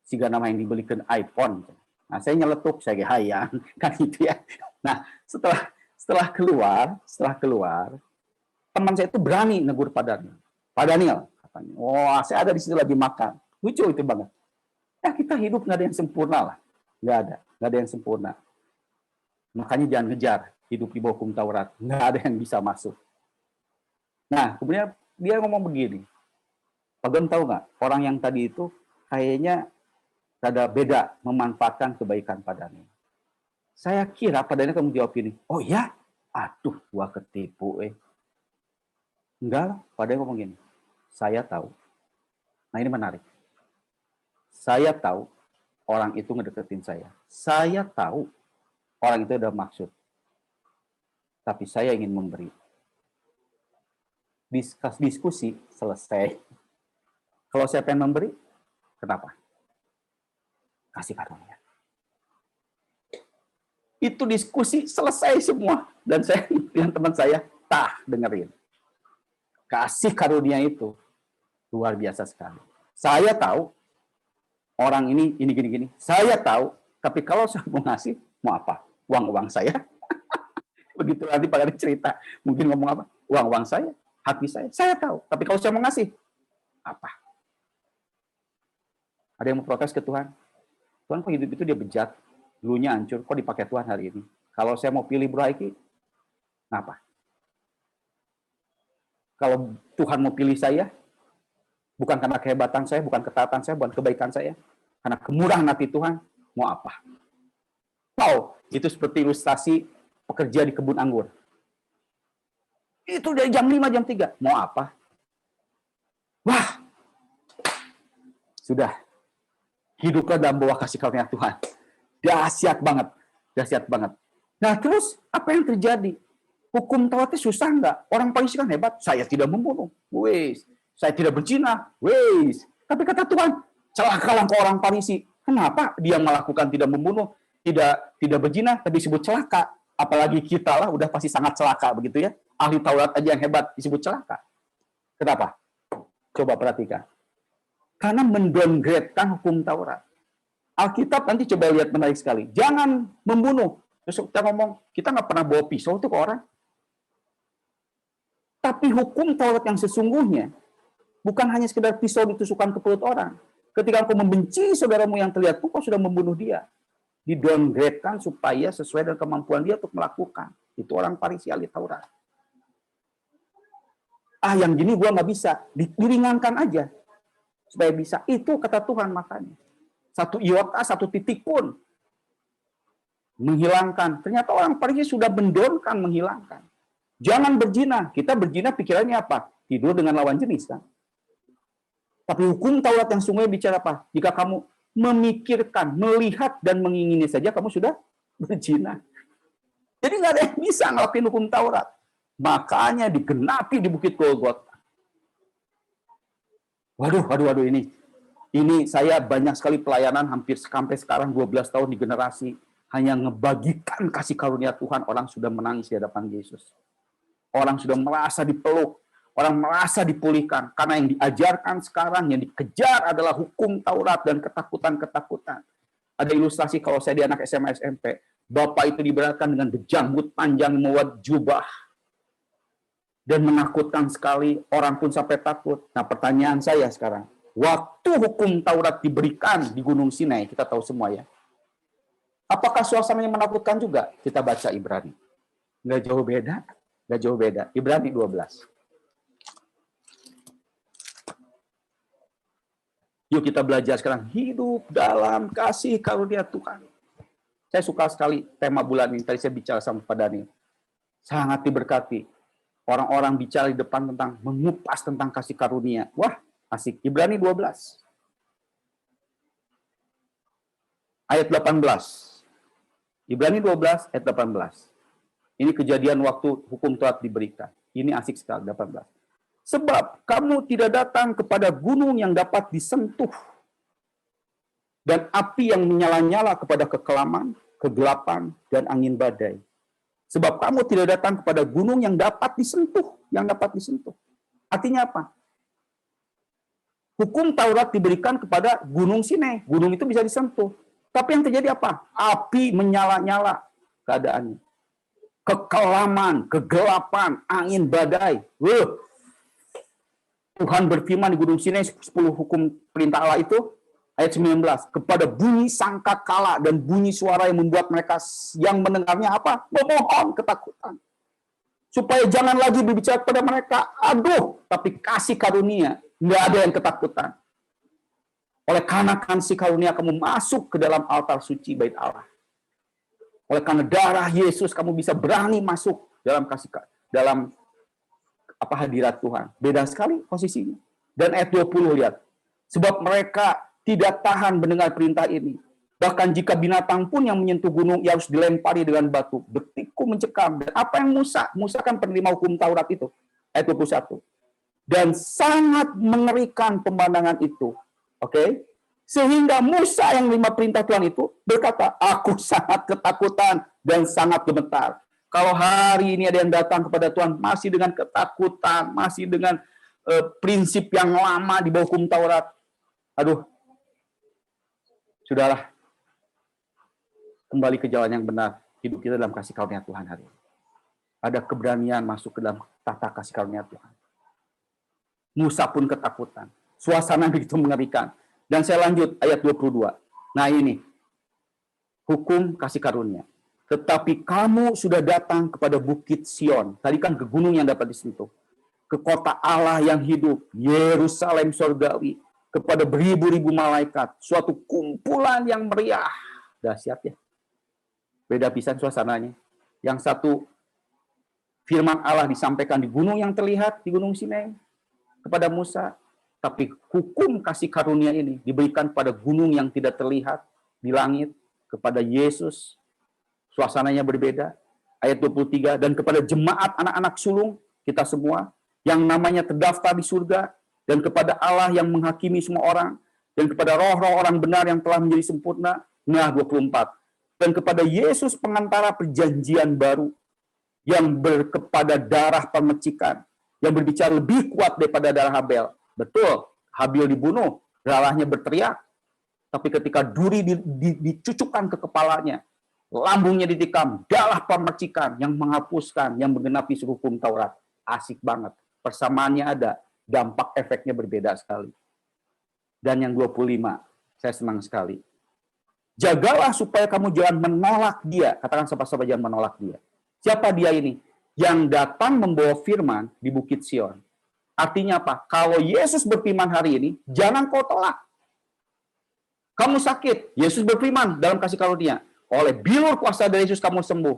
Sehingga nama yang dibelikan iPhone. Nah, saya nyeletuk, saya hayang, kan gitu ya. Nah, setelah keluar, teman saya itu berani negur Pak Daniel. Pak Daniel, katanya, wah, saya ada di situ lagi makan. Lucu itu banget. Ya, kita hidup nggak ada yang sempurna lah. Nggak ada yang sempurna. Makanya jangan ngejar hidup di bawah hukum Taurat. Nggak ada yang bisa masuk. Nah, kemudian dia ngomong begini. Pak Gem tahu nggak? Orang yang tadi itu kayaknya ada beda memanfaatkan kebaikan Pak Daniel. Saya kira Pak Daniel kamu jawab ini. Oh ya? Aduh, gua ketipu. Enggak lah, Pak Daniel ngomong gini. Saya tahu. Nah, ini menarik. Saya tahu orang itu ngedeketin saya. Saya tahu orang itu ada maksud. Tapi saya ingin memberi. Diskusi selesai. Kalau saya pengen memberi, kenapa? Kasih karunia. Itu diskusi selesai semua. Dan saya dengan teman saya, dengerin. Kasih karunia itu luar biasa sekali. Saya tahu orang ini gini. Saya tahu, tapi kalau saya mau ngasih, mau apa? Uang saya. Begitu nanti Pak Gem cerita, mungkin ngomong apa? Uang saya, hati saya tahu. Tapi kalau saya mau ngasih, apa? Ada yang mau protes ke Tuhan? Tuhan kok hidup itu dia bejat, dulunya hancur, kok dipakai Tuhan hari ini? Kalau saya mau pilih Bro Aiki, kenapa? Kalau Tuhan mau pilih saya, bukan karena kehebatan saya, bukan ketaatan saya, bukan kebaikan saya, karena kemurahan hati Tuhan, mau apa? Itu seperti ilustrasi pekerja di kebun anggur. Itu dari jam 5, jam 3. Mau apa? Wah, sudah. Hiduplah dalam bawah kasih karunia Tuhan. Dahsyat banget. Nah, terus apa yang terjadi? Hukum Tauratnya susah nggak? Orang Farisi kan hebat. Saya tidak membunuh. Saya tidak berzina. Tapi kata Tuhan, celakalah kau orang Farisi. Kenapa dia melakukan tidak membunuh? Tidak berzina, tapi disebut celaka. Apalagi kita lah, udah pasti sangat celaka, begitu ya. Ahli Taurat aja yang hebat, disebut celaka. Kenapa? Coba perhatikan. Karena mendowngrade-kan hukum Taurat. Alkitab nanti coba lihat menarik sekali. Jangan membunuh. Terus kita ngomong, kita nggak pernah bawa pisau itu ke orang. Tapi hukum Taurat yang sesungguhnya, bukan hanya sekedar pisau ditusukkan ke perut orang. Ketika engkau membenci saudaramu yang terlihat, engkau sudah membunuh dia. Di-downgrade-kan supaya sesuai dengan kemampuan dia untuk melakukan. Itu orang Farisi ahli Taurat. Yang gini gua nggak bisa. Diringankan aja. Supaya bisa. Itu kata Tuhan makanya. Satu iota, satu titik pun. Menghilangkan. Ternyata orang Farisi sudah mendonkan menghilangkan. Jangan berzina. Kita berzina pikirannya apa? Tidur dengan lawan jenis kan. Tapi hukum Taurat yang sungguh bicara apa? Jika kamu memikirkan, melihat, dan mengingini saja, kamu sudah berzina. Jadi nggak ada yang bisa ngelakuin hukum Taurat. Makanya digenapi di Bukit Golgota. Waduh, ini saya banyak sekali pelayanan hampir sampai sekarang 12 tahun di generasi hanya ngebagikan kasih karunia Tuhan. Orang sudah menangis di hadapan Yesus. Orang sudah merasa dipeluk, orang merasa dipulihkan karena yang diajarkan sekarang yang dikejar adalah hukum Taurat dan ketakutan-ketakutan. Ada ilustrasi kalau saya di anak SMA SMP, bapak itu diberatkan dengan berjanggut panjang membuat jubah dan menakutkan sekali, orang pun sampai takut. Nah, pertanyaan saya sekarang, waktu hukum Taurat diberikan di Gunung Sinai, kita tahu semua ya. Apakah suasananya menakutkan juga? Kita baca Ibrani. Nggak jauh beda. Ibrani 12. Yuk kita belajar sekarang, hidup dalam kasih karunia Tuhan. Saya suka sekali tema bulan ini, tadi saya bicara sama Pak Daniel. Sangat diberkati. Orang-orang bicara di depan tentang mengupas tentang kasih karunia. Wah, asik. Ibrani 12. Ayat 18. Ibrani 12, ayat 18. Ini kejadian waktu hukum Taurat diberikan. Ini asik sekali, 18. Sebab kamu tidak datang kepada gunung yang dapat disentuh, dan api yang menyala-nyala kepada kekelaman, kegelapan, dan angin badai. Sebab kamu tidak datang kepada gunung yang dapat disentuh. Artinya apa? Hukum Taurat diberikan kepada gunung Sinai. Gunung itu bisa disentuh. Tapi yang terjadi apa? Api menyala-nyala keadaannya. Kekelaman, kegelapan, angin badai. Tuhan berfirman di gunung Sinai 10 hukum perintah Allah itu, ayat 19, kepada bunyi sangkakala dan bunyi suara yang membuat mereka yang mendengarnya apa? Memohon ketakutan. Supaya jangan lagi berbicara kepada mereka, aduh, tapi kasih karunia, nggak ada yang ketakutan. Oleh karena kasih karunia kamu masuk ke dalam altar suci bait Allah. Oleh karena darah Yesus kamu bisa berani masuk dalam hadirat Tuhan. Beda sekali posisinya. Dan ayat 20 lihat. Sebab mereka tidak tahan mendengar perintah ini. Bahkan jika binatang pun yang menyentuh gunung, ia harus dilempari dengan batu. Betikku mencekam. Dan apa yang Musa? Musa kan penerima hukum Taurat itu. Ayat 21. Dan sangat mengerikan pemandangan itu. Oke? Sehingga Musa yang menerima perintah Tuhan itu berkata, aku sangat ketakutan dan sangat gemetar. Kalau hari ini ada yang datang kepada Tuhan masih dengan ketakutan, masih dengan prinsip yang lama di bawah hukum Taurat, aduh, sudahlah, kembali ke jalan yang benar. Hidup kita dalam kasih karunia Tuhan hari ini. Ada keberanian masuk ke dalam tata kasih karunia Tuhan. Musa pun ketakutan. Suasana begitu mengerikan. Dan saya lanjut ayat 22. Nah ini, hukum kasih karunia. Tetapi kamu sudah datang kepada Bukit Sion. Tadi kan ke gunung yang dapat disentuh. Ke kota Allah yang hidup. Yerusalem surgawi. Kepada beribu-ribu malaikat. Suatu kumpulan yang meriah. Dahsyat ya. Beda pisan suasananya. Yang satu, firman Allah disampaikan di gunung yang terlihat. Di gunung Sinai. Kepada Musa. Tapi hukum kasih karunia ini diberikan pada gunung yang tidak terlihat. Di langit. Kepada Yesus. Suasananya berbeda. Ayat 23, dan kepada jemaat anak-anak sulung, kita semua, yang namanya terdaftar di surga, dan kepada Allah yang menghakimi semua orang, dan kepada roh-roh orang benar yang telah menjadi sempurna, nah 24, dan kepada Yesus pengantara perjanjian baru, yang kepada darah pemecikan, yang berbicara lebih kuat daripada darah Habel. Betul, Habel dibunuh, darahnya berteriak, tapi ketika duri dicucukkan ke kepalanya, lambungnya ditikam, darah pemecikan yang menghapuskan, yang menggenapi seluruh hukum Taurat. Asik banget. Persamaannya ada, dampak efeknya berbeda sekali. Dan yang 25, saya senang sekali. Jagalah supaya kamu jangan menolak dia. Katakan siapa-siapa jangan menolak dia. Siapa dia ini? Yang datang membawa firman di Bukit Sion. Artinya apa? Kalau Yesus berfirman hari ini, jangan kau tolak. Kamu sakit, Yesus berfirman dalam kasih karunia. Oleh bilur kuasa dari Yesus kamu sembuh.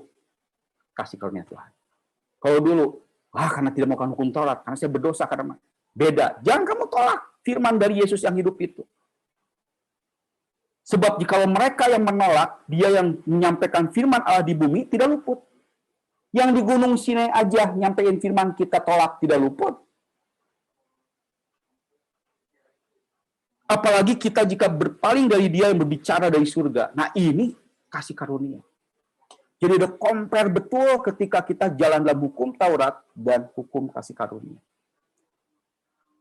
Kasih karunia Tuhan. Kalau dulu, karena tidak melakukan hukum Taurat, karena saya berdosa, karena beda. Jangan kamu tolak firman dari Yesus yang hidup itu. Sebab jikalau mereka yang menolak, dia yang menyampaikan firman Allah di bumi tidak luput. Yang di Gunung Sinai aja nyampein firman kita tolak tidak luput. Apalagi kita jika berpaling dari dia yang berbicara dari surga. Nah ini kasih karunia. Jadi ada compare betul ketika kita jalan dalam hukum Taurat dan hukum kasih karunia.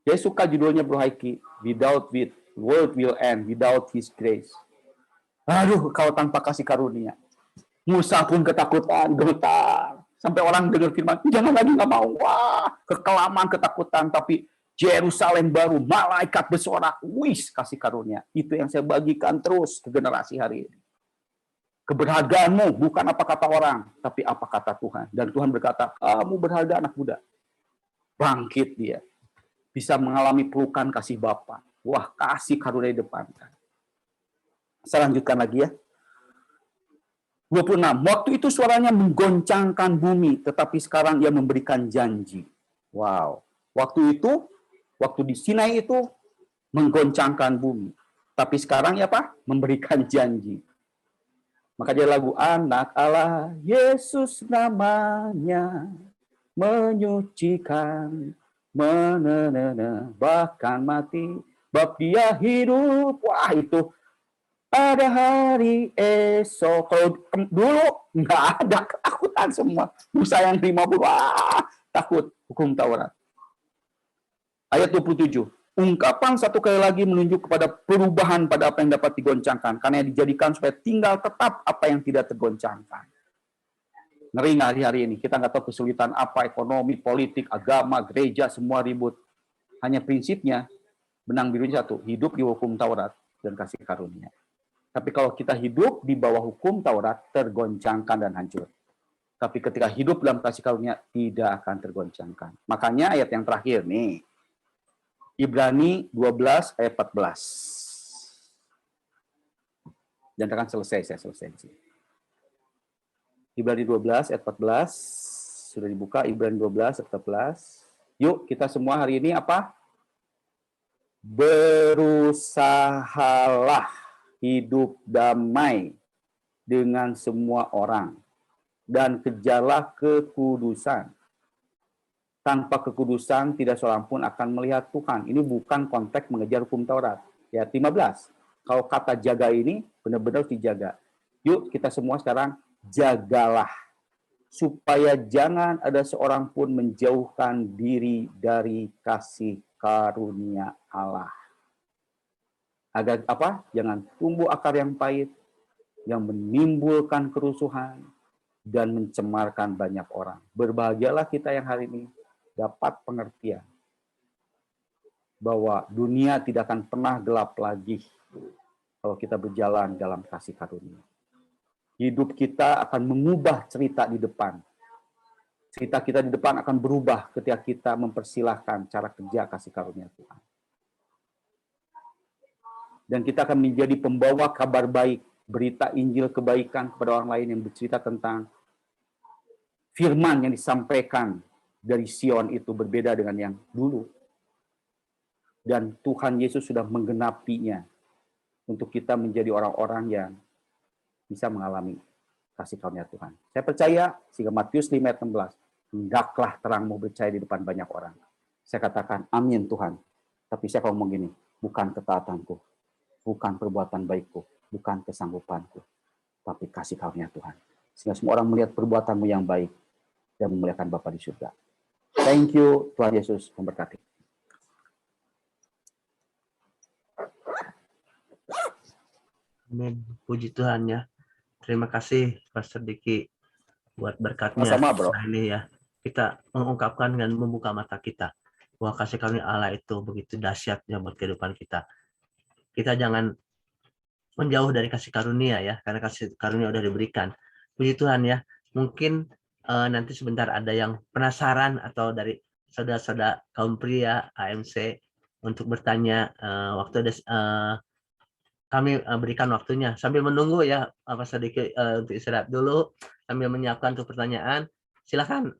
Saya suka judulnya Bro Haiki, Without With, World Will End, Without His Grace. Aduh, kalau tanpa kasih karunia. Musa pun ketakutan, gemetar. Sampai orang dengar firman, jangan lagi, nggak mau. Wah, kekelaman, ketakutan. Tapi Yerusalem baru, malaikat bersorak, wis kasih karunia. Itu yang saya bagikan terus ke generasi hari ini. Keberhargaanmu bukan apa kata orang, tapi apa kata Tuhan. Dan Tuhan berkata, kamu berharga anak muda. Bangkit dia. Bisa mengalami pelukan kasih Bapa. Wah, kasih karunia di depan. Saya lanjutkan lagi ya. 26. Waktu itu suaranya menggoncangkan bumi, tetapi sekarang ia memberikan janji. Wow. Waktu itu, waktu di Sinai itu menggoncangkan bumi. Tapi sekarang ya Pak, memberikan janji. Maka dia lagu Anak Allah, Yesus namanya, menyucikan, bahkan mati, bab dia hidup. Wah itu, ada hari esok. Kalau dulu nggak ada, ketakutan semua. Musa yang 50, wah takut hukum Taurat. Ayat 27. Ungkapan satu kali lagi menunjuk kepada perubahan pada apa yang dapat digoncangkan. Karena dijadikan supaya tinggal tetap apa yang tidak tergoncangkan. Ngeri nggak hari-hari ini? Kita nggak tahu kesulitan apa, ekonomi, politik, agama, gereja, semua ribut. Hanya prinsipnya, benang birunya satu, hidup di hukum Taurat dan kasih karunia. Tapi kalau kita hidup di bawah hukum Taurat, tergoncangkan dan hancur. Tapi ketika hidup dalam kasih karunia, tidak akan tergoncangkan. Makanya ayat yang terakhir nih, Ibrani 12 ayat 14. Jangan akan selesai, saya selesai. Ibrani 12 ayat 14. Sudah dibuka, Ibrani 12 ayat 14. Yuk, kita semua hari ini apa? Berusahalah hidup damai dengan semua orang dan kejarlah kekudusan. Tanpa kekudusan tidak seorang pun akan melihat Tuhan. Ini bukan konteks mengejar hukum Taurat. Ya 15. Kalau kata jaga ini benar-benar dijaga. Yuk kita semua sekarang jagalah supaya jangan ada seorang pun menjauhkan diri dari kasih karunia Allah. Agar apa? Jangan tumbuh akar yang pahit, yang menimbulkan kerusuhan dan mencemarkan banyak orang. Berbahagialah kita yang hari ini dapat pengertian bahwa dunia tidak akan pernah gelap lagi kalau kita berjalan dalam kasih karunia. Hidup kita akan mengubah cerita di depan. Cerita kita di depan akan berubah ketika kita mempersilahkan cara kerja kasih karunia Tuhan. Dan kita akan menjadi pembawa kabar baik, berita Injil kebaikan kepada orang lain yang bercerita tentang firman yang disampaikan dari Sion itu berbeda dengan yang dulu. Dan Tuhan Yesus sudah menggenapinya untuk kita menjadi orang-orang yang bisa mengalami kasih karunia Tuhan. Saya percaya, sehingga Matius 5 ayat 16, hendaklah terangmu bercahaya di depan banyak orang. Saya katakan, amin Tuhan. Tapi saya ngomong gini, bukan ketaatanku, bukan perbuatan baikku, bukan kesanggupanku, tapi kasih karunia Tuhan. Sehingga semua orang melihat perbuatanmu yang baik dan memuliakan Bapa di surga. Thank you, Tuhan Yesus memberkati. Amin. Puji Tuhan ya. Terima kasih Pastor Diki buat berkatnya. Sama-sama, Bro. Nah, ini ya, kita mengungkapkan dan membuka mata kita bahwa kasih karunia Allah itu begitu dahsyatnya buat kehidupan kita. Kita jangan menjauh dari kasih karunia ya, karena kasih karunia udah diberikan. Puji Tuhan ya. Mungkin nanti sebentar ada yang penasaran atau dari saudara-saudara kaum pria AMC untuk bertanya, waktu ada kami berikan waktunya sambil menunggu ya Pak sedikit untuk istirahat dulu sambil menyiapkan untuk pertanyaan. Silakan,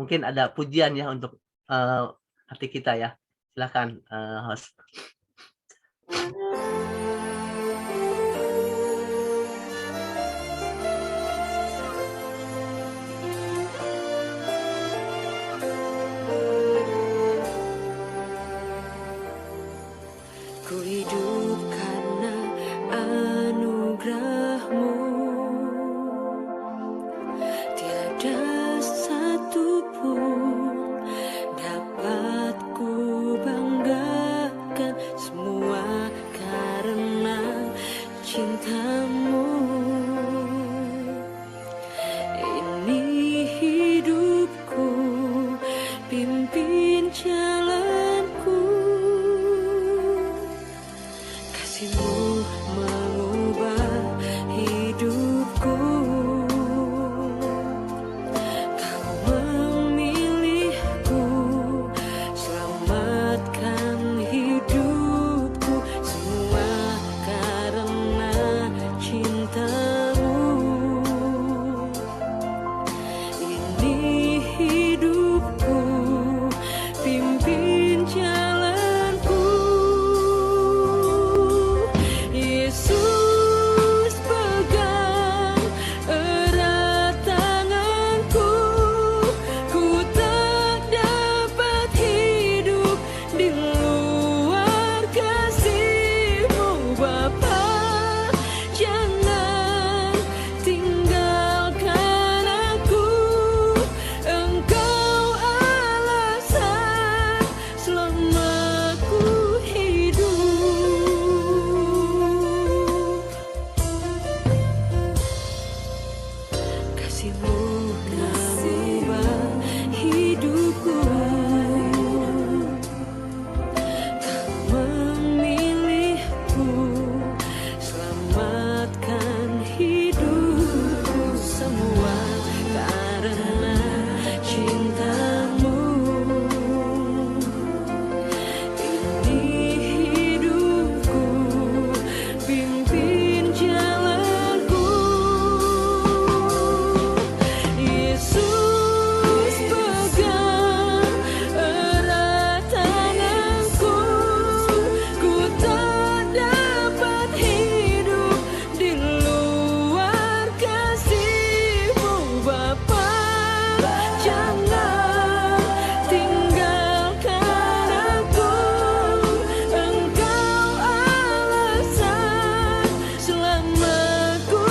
mungkin ada pujian ya untuk hati kita ya. Silakan host. pimpin jalanku. Kasih-Mu mengubah hidupku. Kau memilihku, selamatkan hidupku, semua karena cinta-Mu. Ini hidupku, pimpin jalanku. Yesus, pegang erat tanganku. Ku tak dapat hidup di luar kasih-Mu, Bapa. Jangan tinggalkan aku. Engkau alasan selama ku hidup. Kasih-Mu mengubah hidupku. Kau memilihku, selamatkan hidupku, semua karena cinta-Mu. Ini hidupku, pimpin jalanku. Yesus, pegang erat tanganku. Ku tak dapat hidup di luar kasih-Mu, Bapa. Jangan tinggalkan aku. Engkau alasan selama ku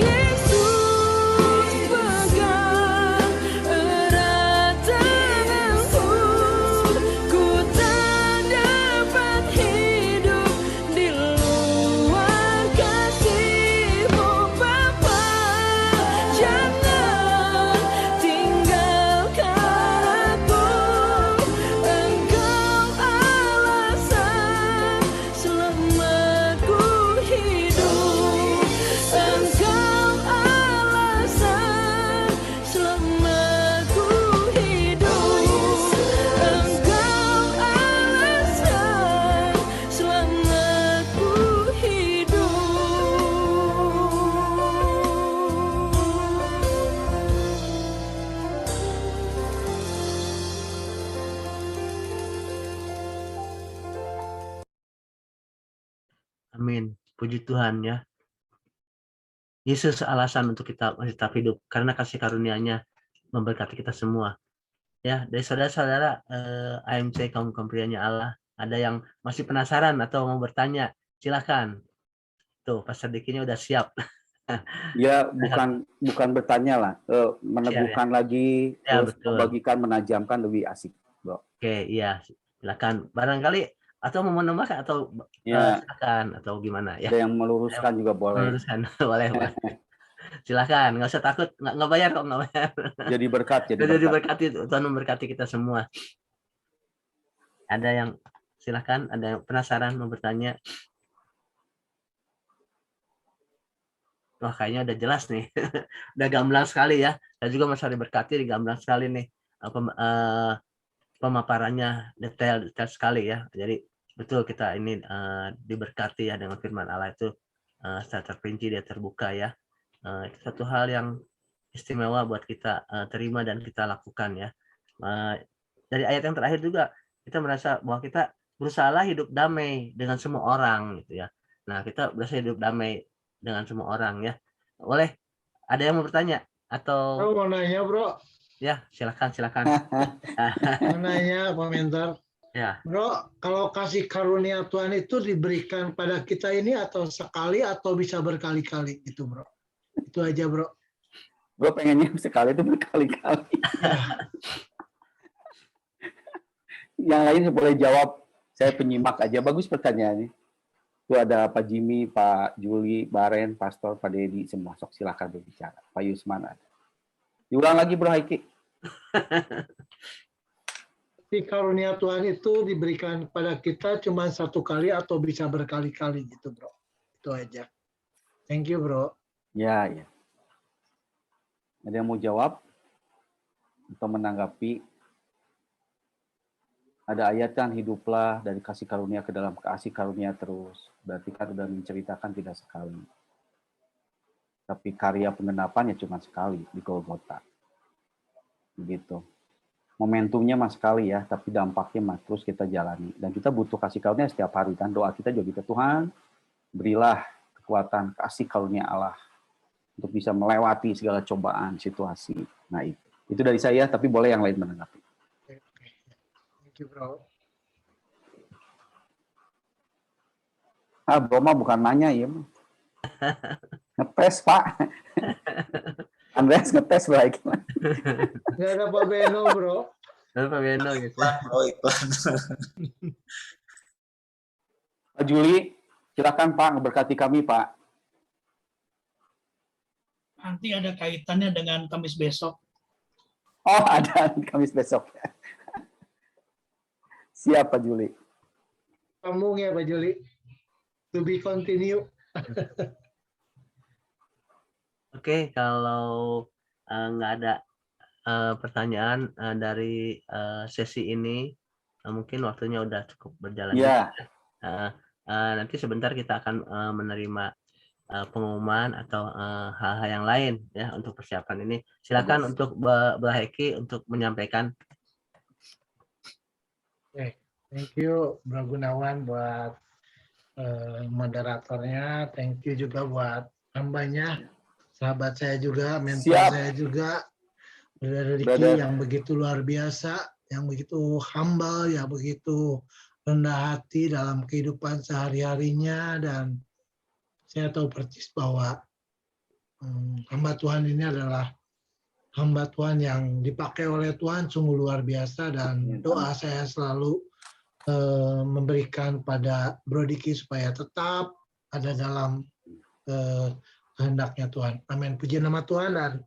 Yesus, pegang erat tanganku. Ku tak dapat hidup di luar kasih-Mu, Bapa. Jangan tinggalkan aku. Engkau alasan selama ku hidup. Engkau alasan selama ku hidup. Engkau alasan selama ku Amin. Puji Tuhan ya. Yesus alasan untuk kita masih tetap hidup karena kasih karunia-Nya memberkati kita semua. Ya, dari saudara-saudara AMC kaum prianya Allah, ada yang masih penasaran atau mau bertanya, silakan. Tuh, Pastor Diki-nya udah siap. Ya, bukan bertanya lah, meneguhkan lagi, Ya, terus betul. membagikan, menajamkan lebih asik, Bro. Oke, iya, silakan. Barangkali atau mau menambahkan atau Ya, silakan atau gimana ya. ada yang meluruskan juga boleh. Meluruskan, boleh. Silakan, nggak usah takut, nggak bayar kok, nggak bayar. Jadi berkat, Jadi berkati, Tuhan memberkati kita semua. Ada yang silakan, ada yang penasaran mau bertanya. Wah, kayaknya udah jelas nih. Udah gamblang sekali ya. Dan juga Mas Hari berkati gamblang sekali nih. Pemaparannya detail sekali ya. Jadi betul kita ini diberkati ya dengan firman Allah itu secara terperinci, dia terbuka ya. Itu satu hal yang istimewa buat kita terima dan kita lakukan ya. Dari ayat yang terakhir juga kita merasa bahwa kita berusaha hidup damai dengan semua orang gitu ya. Nah, kita berusaha hidup damai dengan semua orang ya. Boleh ada yang mau bertanya atau Aku mau nanya, Bro. ya silakan. Mau nanya, Pak Mentor. Ya. Bro, kalau kasih karunia Tuhan itu diberikan pada kita ini atau sekali atau bisa berkali-kali gitu, Bro. Itu aja, Bro. Gue pengennya sekali itu berkali-kali. Ya. Yang lain boleh jawab. Saya penyimak aja. Bagus pertanyaannya. Itu ada Pak Jimmy, Pak Juli, Baren, Pastor, Pak Dedi, semua. Sok silakan berbicara. Pak Yusman ada. Diulang lagi, Bro Haiki. Si karunia Tuhan itu diberikan pada kita cuma satu kali atau bisa berkali-kali gitu, Bro. Itu aja. Thank you, Bro. Ya. Ada yang mau jawab? Atau menanggapi? Ada ayat kan, hiduplah dari kasih karunia ke dalam kasih karunia terus. Berarti kan udah menceritakan tidak sekali. Tapi karya penggenapan ya cuma sekali di Golgota. Begitu. Momentumnya mas sekali ya, tapi dampaknya mas terus kita jalani. Dan kita butuh kasih karunia setiap hari kan. Doa kita juga gitu, Tuhan berilah kekuatan kasih karunia Allah untuk bisa melewati segala cobaan situasi. Nah itu dari saya, tapi boleh yang lain menanggapi. Thank you, Bro. Bro mah bukan nanya ya. Ngetes, Pak. Andreas ngetes baik. Nggak ada Pak Beno, Bro. Lalu Pak Beno gitu. Iklan. Pak Juli, silakan Pak, berkati kami Pak. Nanti ada kaitannya dengan Kamis besok. Oh ada Kamis besok. Siap Pak Juli. Sambung ya, Pak Juli. To be continue. Oke, kalau nggak ada pertanyaan dari sesi ini, mungkin waktunya udah cukup berjalan. Ya. Nanti sebentar kita akan menerima pengumuman atau hal-hal yang lain ya untuk persiapan ini. Silakan untuk Mbak Heki untuk menyampaikan. Oke, thank you Bro Gunawan buat moderatornya. Thank you juga buat hambanya, sahabat saya juga, mentor saya juga, Brother Ricky yang begitu luar biasa, yang begitu humble, yang begitu rendah hati dalam kehidupan sehari-harinya, dan saya tahu persis bahwa hamba Tuhan ini adalah hamba Tuhan yang dipakai oleh Tuhan sungguh luar biasa, dan doa saya selalu memberikan pada Bro Diki supaya tetap ada dalam kehendaknya Tuhan. Amin. Puji nama Tuhan, dan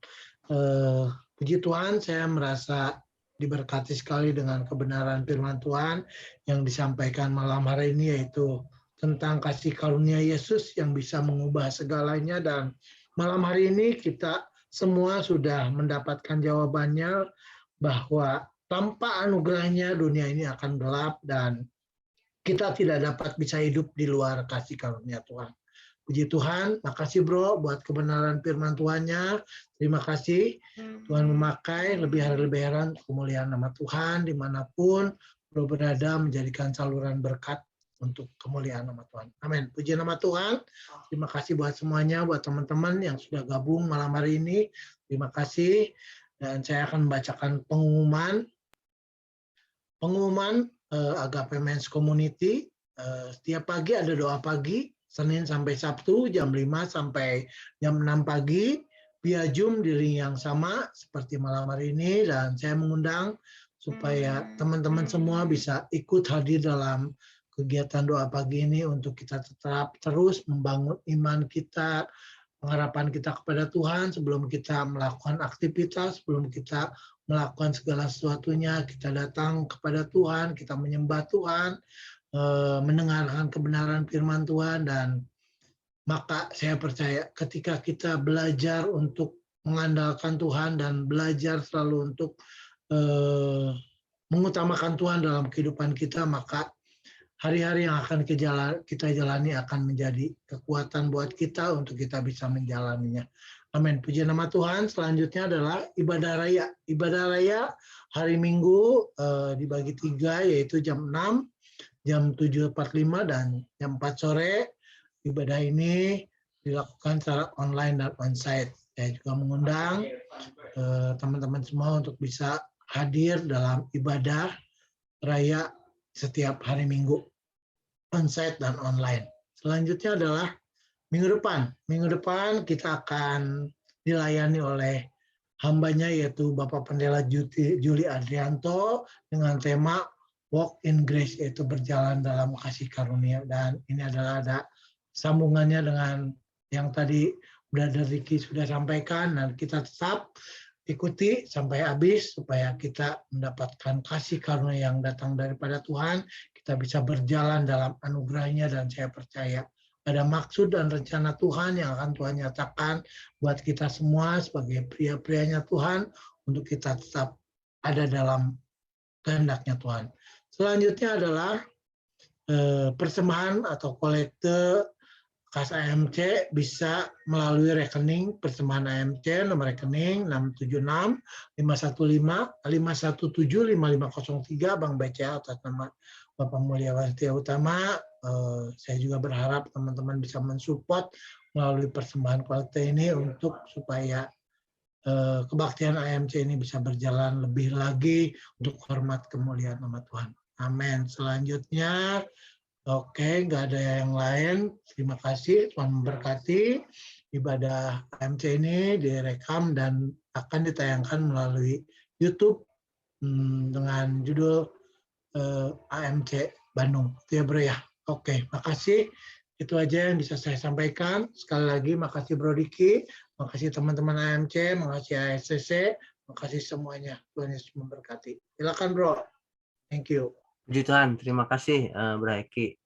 puji Tuhan saya merasa diberkati sekali dengan kebenaran firman Tuhan yang disampaikan malam hari ini, yaitu tentang kasih karunia Yesus yang bisa mengubah segalanya. Dan malam hari ini kita semua sudah mendapatkan jawabannya bahwa tanpa anugerahnya dunia ini akan gelap dan kita tidak dapat bisa hidup di luar kasih karunia Tuhan. Puji Tuhan, makasih Bro buat kebenaran firman Tuhannya. Terima kasih Tuhan memakai lebih-lebihan kemuliaan nama Tuhan dimanapun Bro berada, menjadikan saluran berkat untuk kemuliaan nama Tuhan. Amin. Puji nama Tuhan. Terima kasih buat semuanya, buat teman-teman yang sudah gabung malam hari ini. Terima kasih. Dan saya akan membacakan pengumuman Agape Men's Community. Setiap pagi ada doa pagi, Senin sampai Sabtu, jam 5 sampai jam 6 pagi, via Zoom di link yang sama seperti malam hari ini. Dan saya mengundang supaya teman-teman semua bisa ikut hadir dalam kegiatan doa pagi ini untuk kita tetap terus membangun iman kita, pengharapan kita kepada Tuhan sebelum kita melakukan aktivitas, sebelum kita melakukan segala sesuatunya, kita datang kepada Tuhan, kita menyembah Tuhan, mendengarkan kebenaran firman Tuhan. Dan maka saya percaya ketika kita belajar untuk mengandalkan Tuhan dan belajar selalu untuk mengutamakan Tuhan dalam kehidupan kita, maka hari-hari yang akan kita jalani akan menjadi kekuatan buat kita untuk kita bisa menjalaninya. Amin. Puji nama Tuhan. Selanjutnya adalah ibadah raya. Ibadah raya hari Minggu dibagi 3, yaitu jam 6, jam 7.45, dan jam 4 sore. Ibadah ini dilakukan secara online dan onsite. Saya juga mengundang teman-teman semua untuk bisa hadir dalam ibadah raya setiap hari Minggu, onsite dan online. Selanjutnya adalah minggu depan. Minggu depan kita akan dilayani oleh hambanya yaitu Bapak Pendeta Juli Adrianto dengan tema Walk in Grace, yaitu berjalan dalam kasih karunia. Dan ini adalah ada sambungannya dengan yang tadi Brother Ricky sudah sampaikan, dan kita tetap ikuti sampai habis supaya kita mendapatkan kasih karunia yang datang daripada Tuhan, kita bisa berjalan dalam anugerahnya, dan saya percaya ada maksud dan rencana Tuhan yang akan Tuhan nyatakan buat kita semua sebagai pria-prianya Tuhan untuk kita tetap ada dalam kehendaknya Tuhan. Selanjutnya adalah persembahan atau kolekte kas AMC bisa melalui rekening persembahan AMC, nomor rekening 676 517 5503 Bank BCA atas nama Bapak Mulia Wastia Utama. Saya juga berharap teman-teman bisa mensupport melalui persembahan kolekte ini untuk supaya kebaktian AMC ini bisa berjalan lebih lagi untuk hormat kemuliaan nama Tuhan. Amin. Selanjutnya, oke, nggak ada yang lain. Terima kasih, Tuhan memberkati. Ibadah AMC ini direkam dan akan ditayangkan melalui YouTube dengan judul AMC Bandung. Itu ya bro ya. Oke, makasih. Itu aja yang bisa saya sampaikan. Sekali lagi, makasih Bro Diki, makasih teman-teman AMC, makasih ASCC, makasih semuanya. Tuhan Yesus memberkati. Silakan Bro. Thank you. Puji Tuhan, terima kasih Bro Eki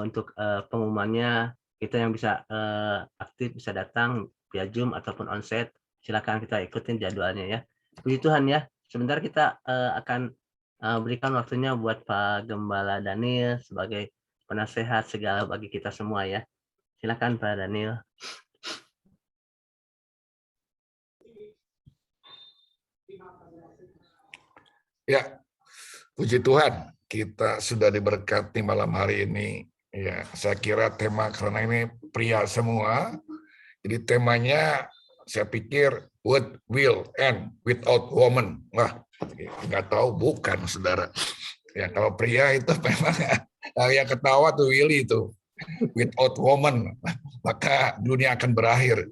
untuk pengumumannya. Kita yang bisa aktif bisa datang via Zoom ataupun onsite, silakan kita ikutin jadwalnya ya. Puji Tuhan ya. Sebentar kita akan berikan waktunya buat Pak Gembala Daniel sebagai penasehat segala bagi kita semua ya. Silakan Pak Daniel. Ya, puji Tuhan, kita sudah diberkati malam hari ini. Ya, saya kira tema karena ini pria semua, jadi temanya saya pikir what will end without woman. Wah, nggak tahu, bukan saudara. Ya, kalau pria itu memang yang ketawa tuh Willy itu. Without woman, maka dunia akan berakhir.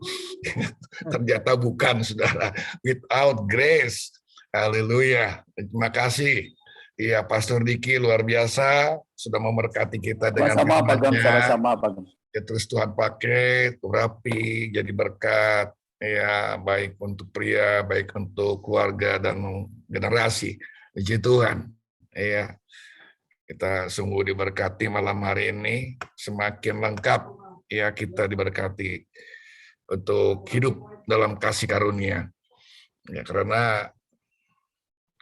Ternyata bukan, saudara. Without grace. Haleluya. Terima kasih. Iya, Pastor Diki luar biasa sudah memberkati kita dengan sama-sama Pak Gem. Ya, terus Tuhan pakai rapi jadi berkat. Ya, baik untuk pria, baik untuk keluarga dan generasi. Puji Tuhan. Ya. Kita sungguh diberkati malam hari ini, semakin lengkap ya kita diberkati untuk hidup dalam kasih karunia. Ya, karena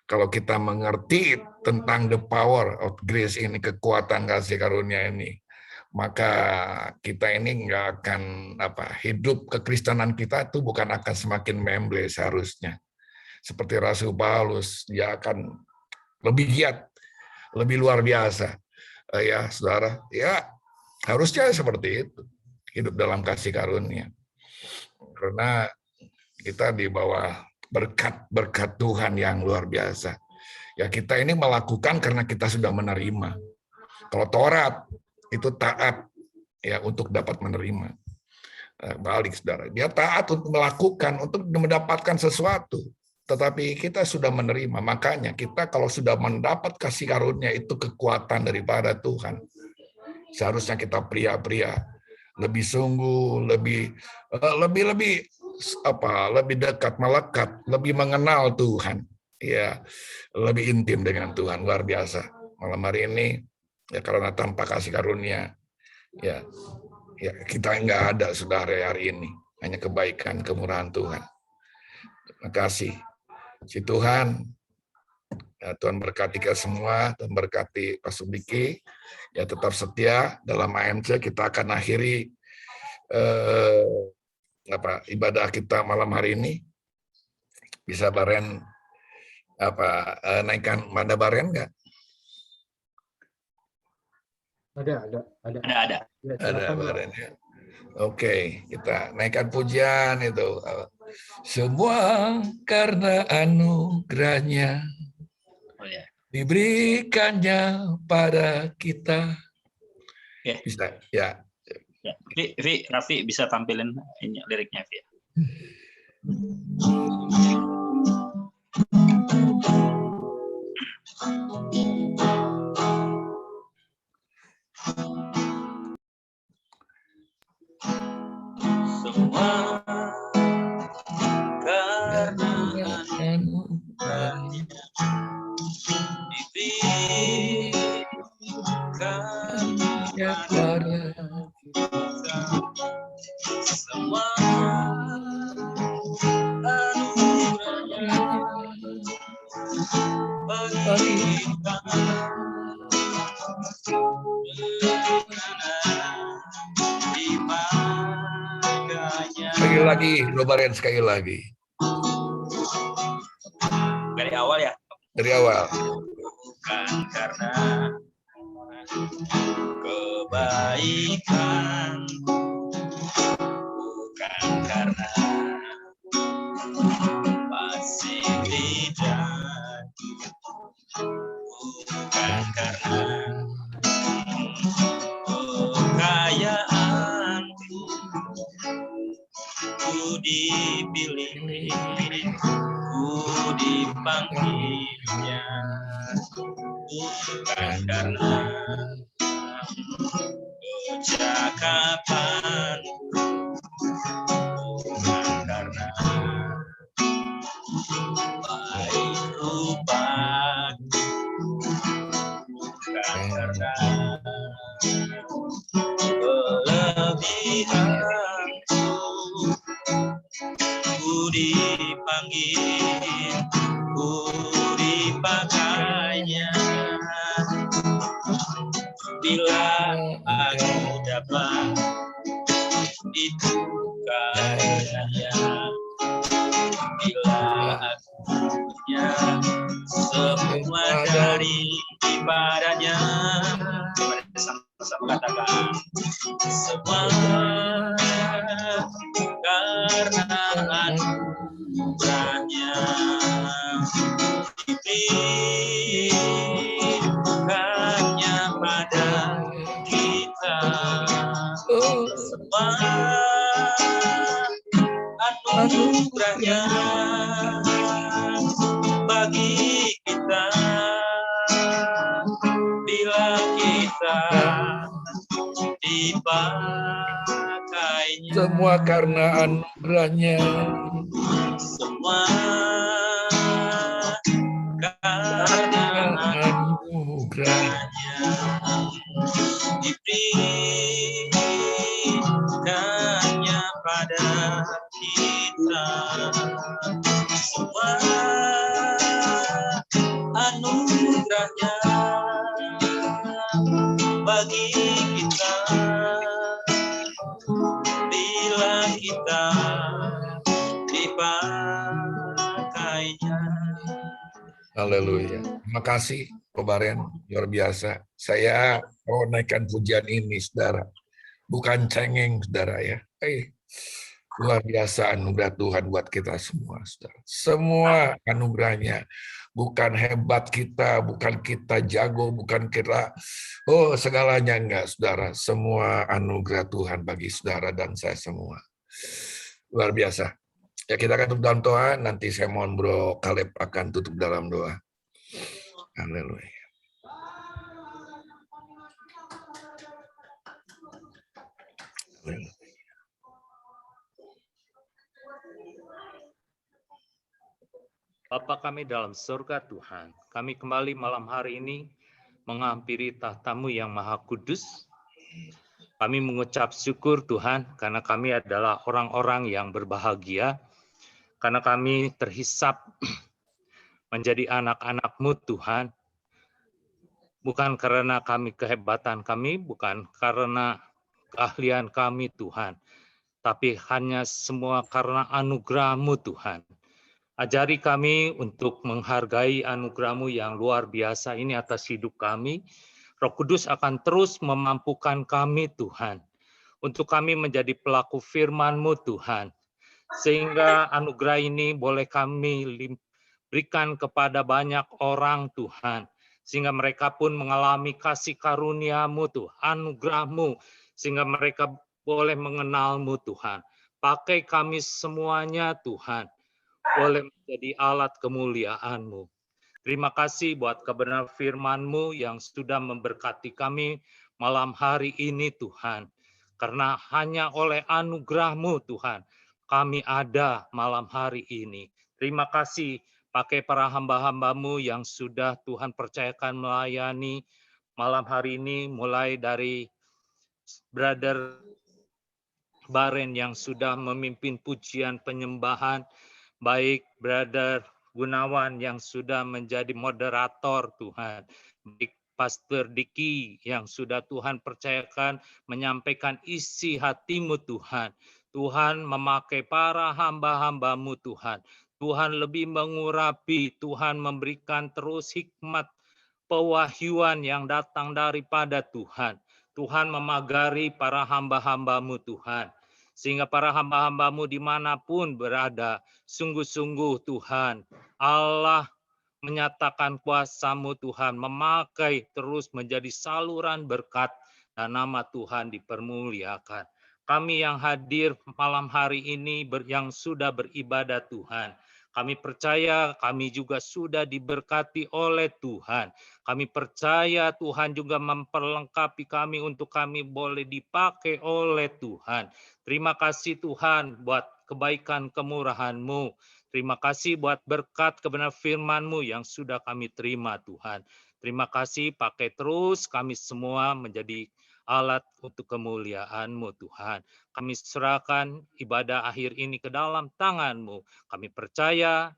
kalau kita mengerti tentang the power of grace ini, kekuatan kasih karunia ini, maka kita ini nggak akan hidup kekristenan kita itu bukan akan semakin memble seharusnya. Seperti Rasul Paulus, dia akan lebih giat, lebih luar biasa, ya saudara. Ya harusnya seperti itu, hidup dalam kasih karunia. Karena kita di bawah berkat Tuhan yang luar biasa. Ya kita ini melakukan karena kita sudah menerima. Kalau Taurat itu taat ya untuk dapat menerima. Balik saudara, dia taat untuk melakukan, untuk mendapatkan sesuatu. Tetapi kita sudah menerima, makanya kita kalau sudah mendapat kasih karunia itu kekuatan daripada Tuhan. Seharusnya kita pria-pria lebih sungguh, lebih dekat, melekat, lebih mengenal Tuhan, ya, lebih intim dengan Tuhan, luar biasa. Malam hari ini, ya karena tanpa kasih karunia, ya kita nggak ada saudara hari ini, hanya kebaikan, kemurahan Tuhan. Terima kasih. Si Tuhan, ya, Tuhan berkati kita semua, Tuhan berkati Pastor Diki, ya tetap setia dalam AMC. Kita akan akhiri ibadah kita malam hari ini. Bisa Baren naikkan Mada Baren nggak? Ada. Ada Baren ya. Oke, kita naikkan pujian itu. Semua karena anugerahnya Oh ya. diberikannya pada kita. Ya. Bisa, ya. Ya. Raffi bisa tampilin ini liriknya, Vi. Semua karena anugerahnya diberikannya pada kita. Semua anugerahnya bagi kita. Sekali lagi, Bro Baren, sekali lagi. Dari awal ya? Dari awal. Bukan karena kebaikan, bukan karena fasilitas, bukan karena kekayaanku, ku dipilih, ku dipanggilnya, bukan karena kecakapan, bukan karena baik rupa, bukan karena kelebihanku, ku dipanggil, ku dipakainya. Bila aku dapat itu karunia, bila aku punya semua dari ibadahnya, sama-sama katakan, semua karena anugerahnya diberikannya pada kita. Semua anugerahnya bagi kita, bila kita dipakainya. Semua karena anugerahnya. Semua karena anugerahnya diberikannya pada kita. Semua anugerahnya bagi kita, bila kita dipakainya. Haleluya. Terima kasih, Bro Baren. Luar biasa. Saya mau naikkan pujian ini, saudara. Bukan cengeng, saudara ya. Luar biasa anugerah Tuhan buat kita semua, saudara. Semua anugerahnya. Bukan hebat kita, bukan kita jago, bukan kita, segalanya enggak, saudara. Semua anugerah Tuhan bagi saudara dan saya semua. Luar biasa. Ya, kita akan tutup dalam doa. Nanti saya mohon Bro Kaleb akan tutup dalam doa. Haleluya. Bapa kami dalam surga Tuhan, kami kembali malam hari ini menghampiri tahta-Mu yang Maha Kudus. Kami mengucap syukur Tuhan karena kami adalah orang-orang yang berbahagia, karena kami terhisap menjadi anak-anak-Mu Tuhan, bukan karena kami kehebatan kami, bukan karena keahlian kami Tuhan, tapi hanya semua karena anugerah-Mu Tuhan. Ajari kami untuk menghargai anugerah-Mu yang luar biasa ini atas hidup kami. Roh Kudus akan terus memampukan kami Tuhan untuk kami menjadi pelaku firman-Mu Tuhan. Sehingga anugerah ini boleh kami berikan kepada banyak orang Tuhan. Sehingga mereka pun mengalami kasih karunia-Mu Tuhan, anugerah-Mu. Sehingga mereka boleh mengenal-Mu Tuhan. Pakai kami semuanya Tuhan. Boleh menjadi alat kemuliaan-Mu. Terima kasih buat kebenaran firman-Mu yang sudah memberkati kami malam hari ini Tuhan. Karena hanya oleh anugerah-Mu Tuhan, kami ada malam hari ini. Terima kasih pakai para hamba-hamba-Mu yang sudah Tuhan percayakan melayani malam hari ini, mulai dari Brother Baren yang sudah memimpin pujian penyembahan, baik Brother Gunawan yang sudah menjadi moderator Tuhan, baik Pastor Diki yang sudah Tuhan percayakan menyampaikan isi hati-Mu Tuhan. Tuhan memakai para hamba-hamba-Mu Tuhan. Tuhan lebih mengurapi, Tuhan memberikan terus hikmat pewahyuan yang datang daripada Tuhan. Tuhan memagari para hamba-hamba-Mu Tuhan. Sehingga para hamba-hamba-Mu dimanapun berada, sungguh-sungguh Tuhan, Allah menyatakan kuasa-Mu Tuhan, memakai terus menjadi saluran berkat, dan nama Tuhan dipermuliakan. Kami yang hadir malam hari ini, yang sudah beribadah Tuhan, kami percaya kami juga sudah diberkati oleh Tuhan. Kami percaya Tuhan juga memperlengkapi kami untuk kami boleh dipakai oleh Tuhan. Terima kasih Tuhan buat kebaikan kemurahan-Mu. Terima kasih buat berkat kebenaran firman-Mu yang sudah kami terima Tuhan. Terima kasih, pakai terus kami semua menjadi alat untuk kemuliaan-Mu Tuhan. Kami serahkan ibadah akhir ini ke dalam tangan-Mu. Kami percaya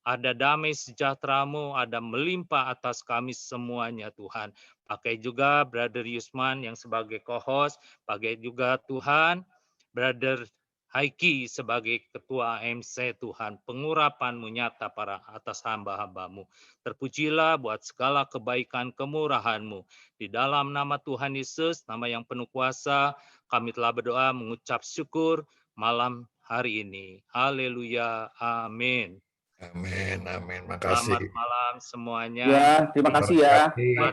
ada damai sejahtera-Mu, ada melimpah atas kami semuanya Tuhan. Pakai juga Brother Yusman yang sebagai co-host, pakai juga Tuhan Brother Haiki sebagai ketua AMC Tuhan. Pengurapan-Mu nyata para atas hamba-hamba-Mu. Terpujilah buat segala kebaikan kemurahan-Mu. Di dalam nama Tuhan Yesus, nama yang penuh kuasa, kami telah berdoa mengucap syukur malam hari ini. Haleluya. Amin. Amin, amin. Selamat Makasih. malam semuanya. Ya, terima kasih ya. Terima kasih.